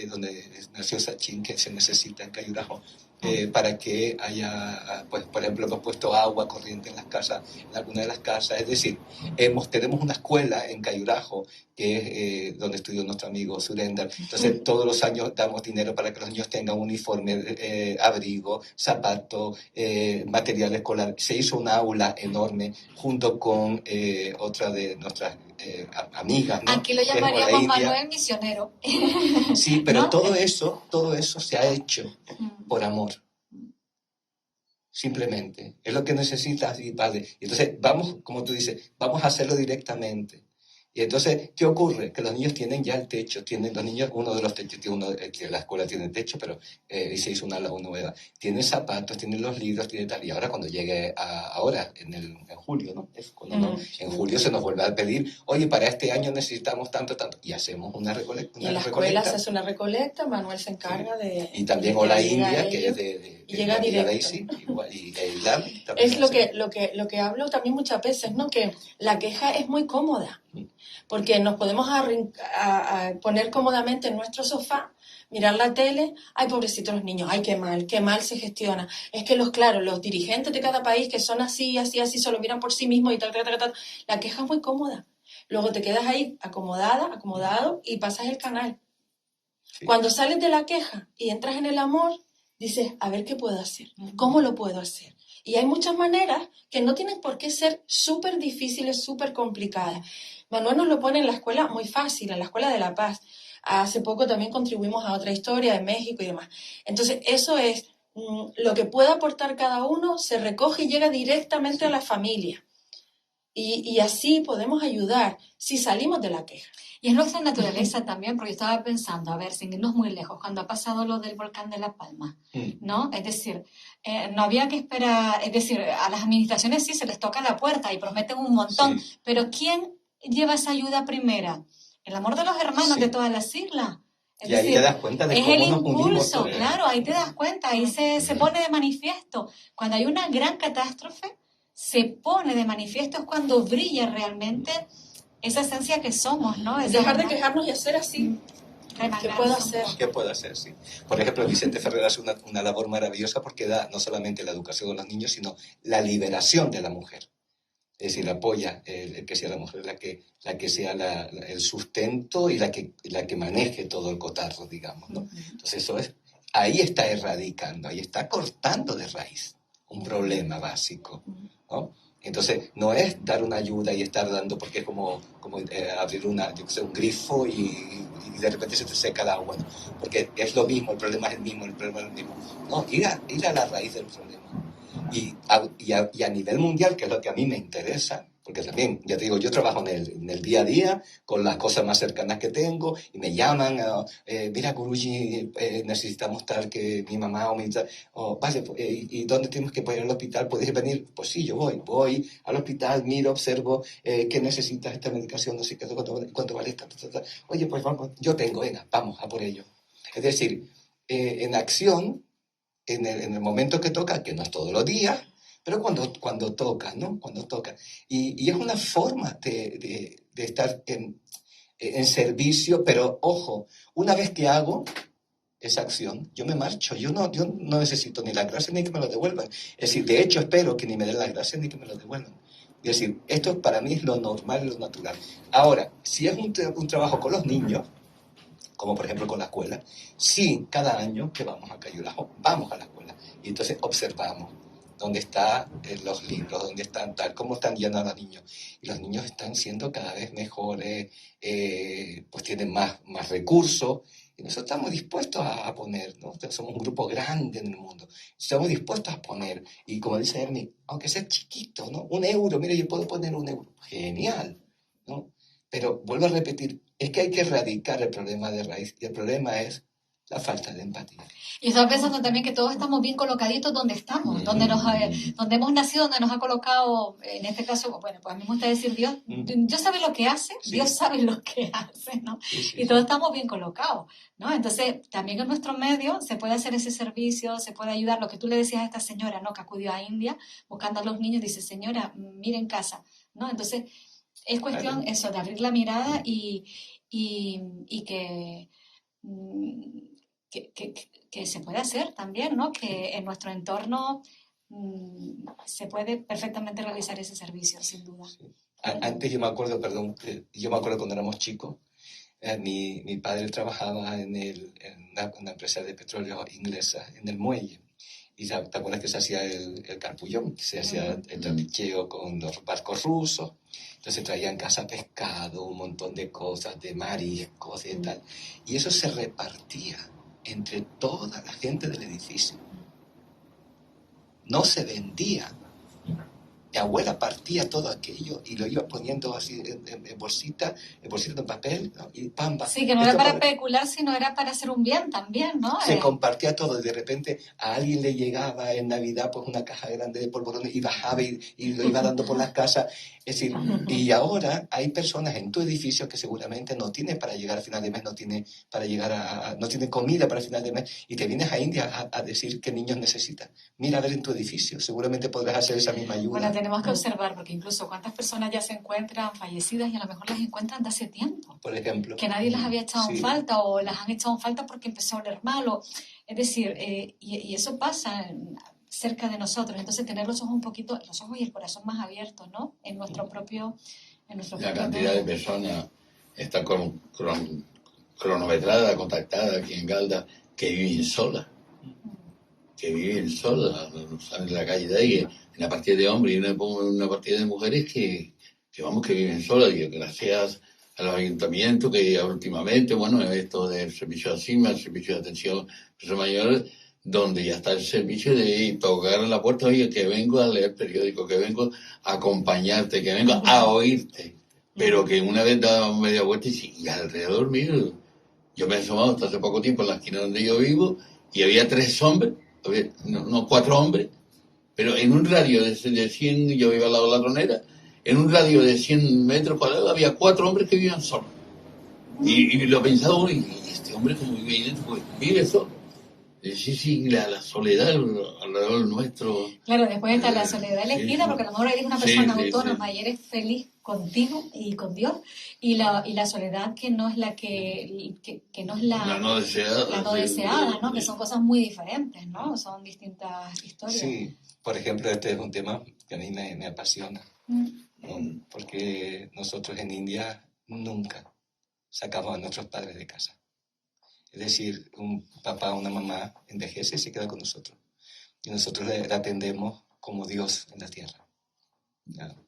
donde nació Sachin, que se necesita en Cayurajo, para que haya, pues, por ejemplo, hemos puesto agua corriente en las casas, en algunas de las casas. Es decir, tenemos una escuela en Cayurajo, que es donde estudió nuestro amigo Surendar. Entonces, todos los años damos dinero para que los niños tengan uniforme, abrigo, zapatos, material escolar. Se hizo una aula enorme junto con otra de nuestras amigas, ¿no? Aquí lo Que es con la llamaríamos India. Manuel Misionero, Sí, pero ¿no? todo eso se ha hecho Mm. por amor. Simplemente. Es lo que necesitas, y padre. Y entonces, vamos, como tú dices, vamos a hacerlo directamente. Y entonces, ¿qué ocurre? Que los niños tienen ya el techo, tienen los niños, uno de los techos, que la escuela tiene techo, pero se hizo una nueva. Tienen zapatos, tienen los libros, tienen tal. Y ahora cuando llegue ahora, en julio, ¿no? Es cuando no, en julio se nos vuelve a pedir, oye, para este año necesitamos tanto, tanto. Y hacemos una recolecta. Y en la escuela se hace una recolecta, Manuel se encarga de... Y también de Hola que llegue a India, que es ellos, de y llega mi amiga directo. Daisy, igual, y Eilam también Es lo hace. que hablo también muchas veces, ¿no? Que la queja es muy cómoda, porque nos podemos a poner cómodamente en nuestro sofá, mirar la tele, ay, pobrecitos los niños, ay, qué mal se gestiona. Es que claro, los dirigentes de cada país que son así, así, así, solo miran por sí mismos y tal, tal, tal, tal. La queja es muy cómoda. Luego te quedas ahí acomodado y pasas el canal. Sí. Cuando sales de la queja y entras en el amor, dices, a ver qué puedo hacer, cómo lo puedo hacer. Y hay muchas maneras que no tienen por qué ser súper difíciles, súper complicadas. Manuel nos lo pone en la escuela muy fácil, en la Escuela de la Paz. Hace poco también contribuimos a otra historia de México y demás. Entonces, eso es lo que pueda aportar cada uno, se recoge y llega directamente a la familia. Y así podemos ayudar si salimos de la queja. Y es nuestra naturaleza también, porque yo estaba pensando, a ver, sin irnos muy lejos, cuando ha pasado lo del volcán de La Palma, ¿no? Es decir, no había que esperar, es decir, a las administraciones sí se les toca la puerta y prometen un montón, Sí. pero ¿quién lleva esa ayuda primera? El amor de los hermanos Sí. de todas las islas. Es Y ahí decir, te das cuenta de es el cómo nos unimos impulso, todos. claro, ahí te das cuenta, ahí se pone de manifiesto. Cuando hay una gran catástrofe, se pone de manifiesto, es cuando brilla realmente esa esencia que somos, ¿no? Esa Dejar de bondad. quejarnos y hacer así. ¿Qué Remangarse puedo un hacer? poco. ¿Qué puedo hacer? Sí. Por ejemplo, Vicente Ferrer hace una labor maravillosa porque da no solamente la educación de los niños, sino la liberación de la mujer. Es decir, apoya el que sea la mujer la que sea el sustento y la que maneje todo el cotarro, digamos, ¿no? Entonces ahí está erradicando, ahí está cortando de raíz un problema básico, ¿no? Entonces, no es dar una ayuda y estar dando, porque es como abrir un grifo y de repente se te seca el agua, ¿no? Porque es lo mismo, el problema es el mismo, el problema es el mismo. No, ir a la raíz del problema. Y a nivel mundial, que es lo que a mí me interesa, porque también, ya te digo, yo trabajo en el día a día con las cosas más cercanas que tengo y me llaman, mira, Guruji, necesitamos tal que mi mamá o mi tal, vale, ¿y dónde tenemos que ir al hospital? ¿Puedes venir? Pues sí, yo voy al hospital, miro, observo, ¿qué necesitas esta medicación? No sé qué, cuánto vale esta. Oye, pues vamos, yo tengo, venga, vamos a por ello. Es decir, en acción, en el momento que toca, que no es todos los días, pero cuando toca, ¿no? Cuando toca. Y es una forma de estar en servicio, pero ojo, una vez que hago, esa acción, yo me marcho. Yo no necesito ni las gracias ni que me lo devuelvan. Es decir, de hecho espero que ni me den las gracias ni que me lo devuelvan. Es decir, esto para mí es lo normal y lo natural. Ahora, si es un trabajo con los niños, como por ejemplo con la escuela, sí, cada año que vamos a Cayurajo, vamos a la escuela y entonces observamos dónde están los libros, dónde están tal, cómo están llenos los niños. Y los niños están siendo cada vez mejores, pues tienen más recursos. Y nosotros estamos dispuestos a poner, ¿no? Somos un grupo grande en el mundo. Estamos dispuestos a poner. Y como dice Hermi, aunque sea chiquito, ¿no? 1 euro, mire, yo puedo poner 1 euro. Genial, ¿no? Pero vuelvo a repetir, es que hay que erradicar el problema de raíz. Y el problema es la falta de empatía. Y estaba pensando también que todos estamos bien colocaditos donde estamos, donde hemos nacido, donde nos ha colocado, en este caso, bueno, pues a mí me gusta decir Dios sabe lo que hace, Sí. Dios sabe lo que hace, ¿no? Sí, Y todos estamos bien colocados, ¿no? Entonces, también en nuestro medio se puede hacer ese servicio, se puede ayudar, lo que tú le decías a esta señora, ¿no? Que acudió a India buscando a los niños, dice, señora, mire en casa, ¿no? Entonces, es cuestión Claro. eso, de abrir la mirada y que... que se puede hacer también, ¿no? Que en nuestro entorno se puede perfectamente realizar ese servicio, sin duda. Sí. Antes yo me acuerdo, perdón, yo me acuerdo cuando éramos chicos, mi padre trabajaba en una empresa de petróleo inglesa, en el muelle. Y te acuerdas que se hacía el carpullón, se hacía el trapicheo con los barcos rusos. Entonces traían casa pescado, un montón de cosas, de mariscos y tal. Y eso se repartía entre toda la gente del edificio. No se vendía. Mi abuela partía todo aquello y lo iba poniendo así en bolsita de papel, ¿no? Y pamba. Sí, que no era para especular, sino era para hacer un bien también, ¿no? Se compartía todo y de repente a alguien le llegaba en Navidad pues una caja grande de polvorones y bajaba y lo iba dando por las casas. Es decir, y ahora hay personas en tu edificio que seguramente no tienen para llegar a final de mes, no tiene para llegar no tiene comida para final de mes y te vienes a India a decir qué niños necesitan. Mira a ver en tu edificio, seguramente podrás hacer esa misma ayuda. Bueno, tenemos que observar, porque incluso cuántas personas ya se encuentran fallecidas y a lo mejor las encuentran de hace tiempo. Por ejemplo. Que nadie las había echado en Sí. falta o las han echado en falta porque empezó a oler mal. Es decir, y eso pasa cerca de nosotros. Entonces, tener los ojos y el corazón más abiertos, ¿no? En nuestro propio La cantidad de personas está cronometrada, contactada aquí en Galda, que viven solas. Salen de la calle de ahí, una partida de hombres y una partida de mujeres que viven solas. Y gracias a los ayuntamientos que últimamente, bueno, esto del servicio de ASIMA, el servicio de atención a personas mayores, donde ya está el servicio de tocar en la puerta, oye, que vengo a leer periódico, que vengo a acompañarte, que vengo a oírte. Pero que una vez daba media vuelta y alrededor mío, yo me he asomado hasta hace poco tiempo en la esquina donde yo vivo y había 3 hombres, no 4 hombres, pero en un radio de 100, yo vivo al lado de la tronera, en un radio de 100 metros cuadrados había 4 hombres que vivían solos. Y lo he pensado, y este hombre como vive, pues vive solo. Sí, la soledad alrededor nuestro. Claro, después está la soledad elegida, porque a lo mejor eres una persona autónoma y eres feliz contigo y con Dios, y la soledad que no es la que no es la no deseada. La no deseada, ¿no? Que son cosas muy diferentes, ¿no? Son distintas historias. Sí, por ejemplo, este es un tema que a mí me apasiona, ¿no? Porque nosotros en India nunca sacamos a nuestros padres de casa. Es decir, un papá o una mamá envejece y se queda con nosotros. Y nosotros le atendemos como Dios en la tierra, ¿no?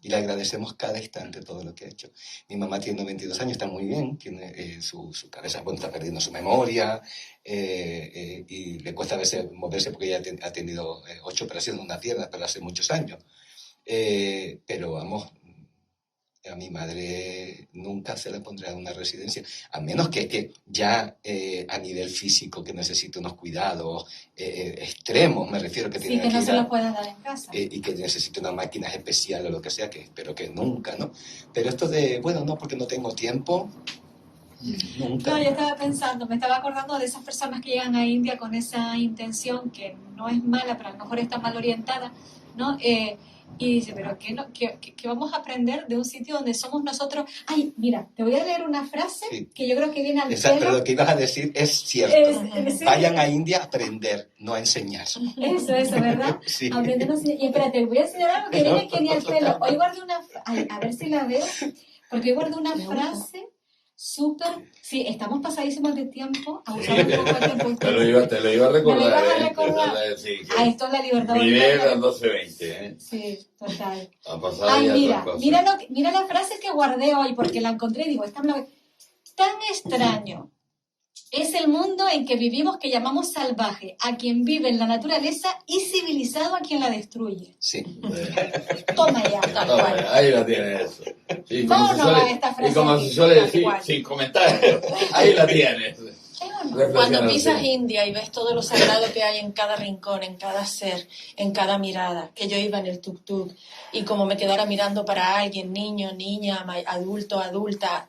Y le agradecemos cada instante todo lo que ha hecho. Mi mamá tiene 92 años, está muy bien, tiene su cabeza, bueno, está perdiendo su memoria y le cuesta a veces moverse porque ella ha tenido 8 operaciones en una pierna, pero hace muchos años. Pero vamos, a mi madre nunca se la pondrá en una residencia, a menos que ya a nivel físico que necesite unos cuidados extremos, me refiero que Sí, tiene que no ir se lo puedan dar en casa. y que necesite unas máquinas especiales o lo que sea, que espero que nunca, ¿no? Pero esto de, bueno, no, porque no tengo tiempo, nunca. No, yo estaba pensando, me estaba acordando de esas personas que llegan a India con esa intención que no es mala, pero a lo mejor está mal orientada, ¿no? Y dice, pero ¿qué vamos a aprender de un sitio donde somos nosotros? Ay, mira, te voy a leer una frase Sí. que yo creo que viene al Pero pelo. lo que ibas a decir es cierto. Sí. Vayan a India a aprender, no a enseñar. Eso, ¿verdad? Sí. Aprender a enseñar. Y espérate, voy a enseñar algo que viene que ni al pelo. Hoy guardé a ver si la veo, porque hoy guardé una frase súper... Sí, estamos pasadísimos de tiempo, abusamos un poco del tiempo. Te lo iba a recordar. Me lo ibas a Te recordar. iba a decir que Ah, esto es la libertad. miré las 12:20, Sí, total. Ha pasado Ay, ya mira, otras cosas. mira la frase que guardé hoy, porque la encontré y digo, esta me la voy... Tan extraño es el mundo en que vivimos que llamamos salvaje a quien vive en la naturaleza y civilizado a quien la destruye. Sí. Toma ya, tal cual. Ahí la tienes. Sí, ¿Cómo no va esta frase y como aquí? se suele Tal decir, cual. sin comentarios, ahí la tienes. ¿Sí o no? Cuando Reflexiona, pisas sí. India y ves todo lo sagrado que hay en cada rincón, en cada ser, en cada mirada, que yo iba en el tuk-tuk y como me quedara mirando para alguien, niño, niña, adulto, adulta,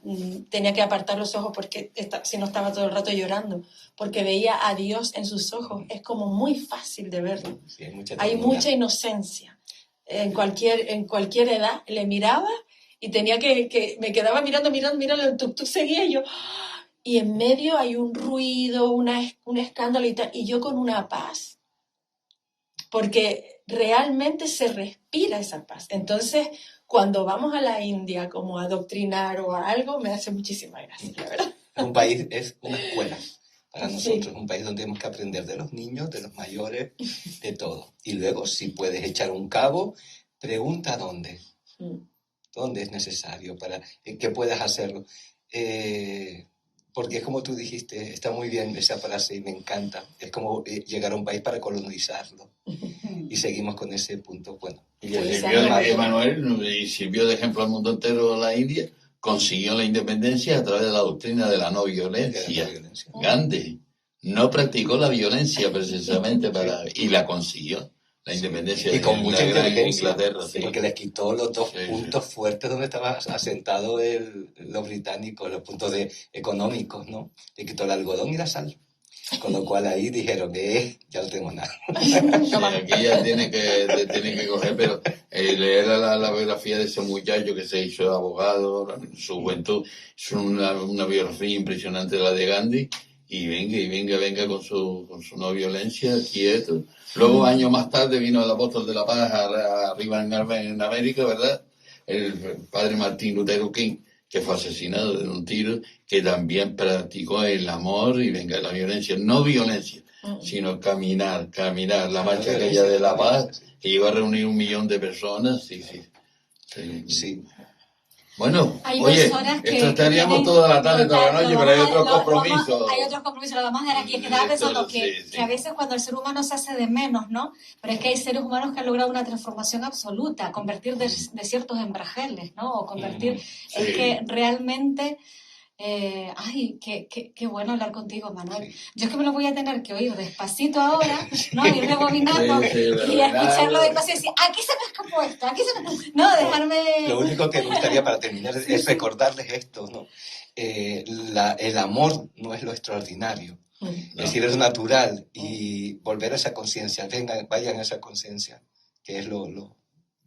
tenía que apartar los ojos porque si no estaba todo el rato llorando, porque veía a Dios en sus ojos. Es como muy fácil de verlo. Sí, hay mucha Hay ternura. mucha inocencia. En cualquier edad le miraba y tenía que me quedaba mirando, el tuk-tuk seguía y yo... Y en medio hay un ruido, un escándalo y tal, y yo con una paz, porque realmente se respira esa paz. Entonces, cuando vamos a la India como a adoctrinar o a algo, me hace muchísima gracia, la verdad. Es un país, es una escuela para Sí. nosotros, un país donde tenemos que aprender de los niños, de los mayores, de todo. Y luego, si puedes echar un cabo, pregunta dónde. ¿Dónde es necesario para que puedas hacerlo? Porque es como tú dijiste, está muy bien esa frase y me encanta. Es como llegar a un país para colonizarlo. Y seguimos con ese punto. Bueno, Y que Pues sirvió esa- de Emanuel, y sirvió de ejemplo al mundo entero la India, consiguió la independencia a través de la doctrina de la no de violencia. la violencia. Gandhi no practicó la violencia precisamente y la consiguió, la independencia Y con de mucha la gran inteligencia, Inglaterra. Sí. porque les quitó los dos Sí, puntos fuertes donde estaba asentado los británicos, los puntos económicos, ¿no? Le quitó el algodón y la sal. Con lo cual ahí dijeron que ya no tenemos nada. Sí, aquí ya tiene que coger, pero leer la biografía de ese muchacho que se hizo abogado en su juventud, es una biografía impresionante la de Gandhi, y venga con su no violencia, quieto. Luego, años más tarde, vino el apóstol de la paz arriba en América, ¿verdad? El padre Martín Lutero King, que fue asesinado de un tiro, que también practicó el amor y venga la violencia, no violencia, sino caminar, la marcha aquella de la paz, que llegó a reunir 1 millón de personas, sí. Sí. Bueno, Hay oye, 2 horas que esto estaríamos tienen- toda la tarde, toda la noche, pero hay otros Hay compromisos. otros compromisos, lo vamos a dar aquí. Es que estaba pensando Sí. que a veces cuando el ser humano se hace de menos, ¿no? Pero es que hay seres humanos que han logrado una transformación absoluta, convertir desiertos en brajeles, ¿no? O convertir... Es Sí. que realmente... ay, qué bueno hablar contigo, Manuel. Sí. Yo es que me lo voy a tener que oír despacito ahora, ¿no? Ir rebobinando Sí, y rebobinando. escucharlo despacio y decir, aquí se me escapó esto, aquí se me... No, dejarme... Lo único que me gustaría para terminar es recordarles esto, ¿no? El amor no es lo extraordinario. Es decir, es natural y volver a esa conciencia, vayan a esa conciencia, que es lo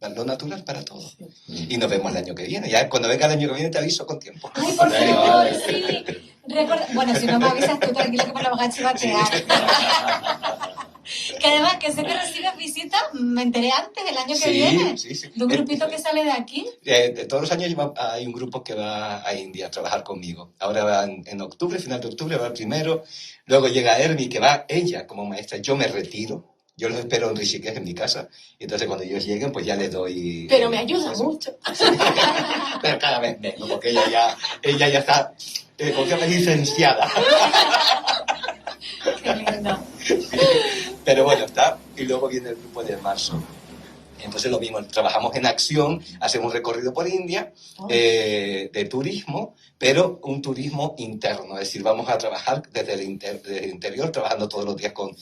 natural para todos. Y nos vemos el año que viene. Ya cuando venga el año que viene te aviso con tiempo. Ay, por Venga, favor, vale. sí. Bueno, si no me avisas tú, tranquila que me lo vas a chivatear. Que además, que sé que recibes visitas, me enteré antes del año que viene. Sí. De un grupito que sale de aquí. Todos los años hay un grupo que va a India a trabajar conmigo. Ahora va en octubre, final de octubre, va el primero. Luego llega Ermi, que va ella como maestra. Yo me retiro. Yo los espero en Rishikesh, en mi casa. Y entonces cuando ellos lleguen, pues ya les doy... Pero me ayuda mucho. Pero cada vez menos, porque ella ya está, ¿cómo se llama? Licenciada. Qué lindo. Pero bueno, está. Y luego viene el grupo de marzo. Entonces lo mismo, trabajamos en acción, hacemos un recorrido por India de turismo, pero un turismo interno. Es decir, vamos a trabajar desde el interior, trabajando todos los días con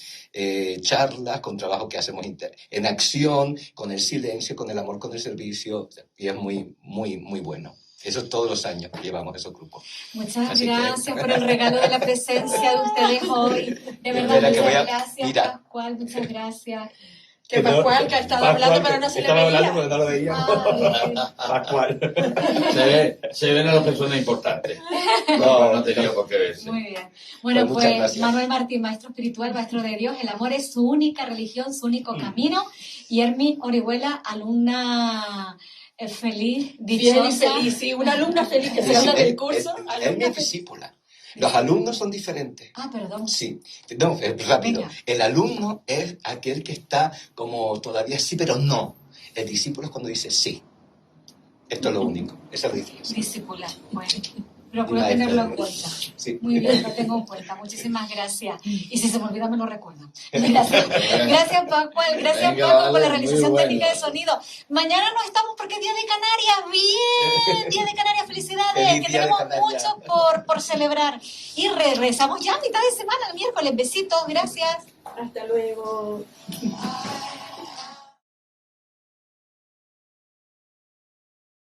charlas, con trabajo que hacemos en acción, con el silencio, con el amor, con el servicio. Y es muy, muy, muy bueno. Eso todos los años llevamos esos grupos. Muchas Así gracias por el regalo de la presencia de ustedes hoy. De verdad, Espera que muchas voy a- gracias, mira. Pascual, muchas gracias. Que Pascual, que ha estado hablando, pero no se le estaba hablando, veía. pero no lo veía. Pascual. Se ven a las personas importantes. No tenía por qué verse. Muy bien. Bueno, Pues muchas pues gracias. Manuel Martín, maestro espiritual, maestro de Dios, el amor es su única religión, su único camino. Y Hermi Orihuela, alumna feliz, Bien dichosa. y feliz, sí, una alumna feliz que se anda del curso. Es mi Alumna feliz. discípula. Los alumnos son diferentes. Ah, perdón. Sí, no, rápido. Venga. El alumno es aquel que está como todavía sí, pero no. El discípulo es cuando dice sí. Esto es lo único. Esa es la diferencia. Discipular. Bueno, procuro Y maestra tenerlo en de cuenta. Sí. Muy bien, lo tengo en cuenta. Muchísimas gracias. Y si se me olvida, me lo recuerda. Gracias. Gracias, Pascual. Gracias, Venga, Paco, por vale, la muy realización bueno. técnica de sonido. Mañana no estamos porque es Día de Canarias. Bien, Día de Canarias. Felicidades. Feliz Que Día de tenemos Canarias. mucho por celebrar. Y regresamos ya a mitad de semana, el miércoles. Besitos. Gracias. Hasta luego. Ay.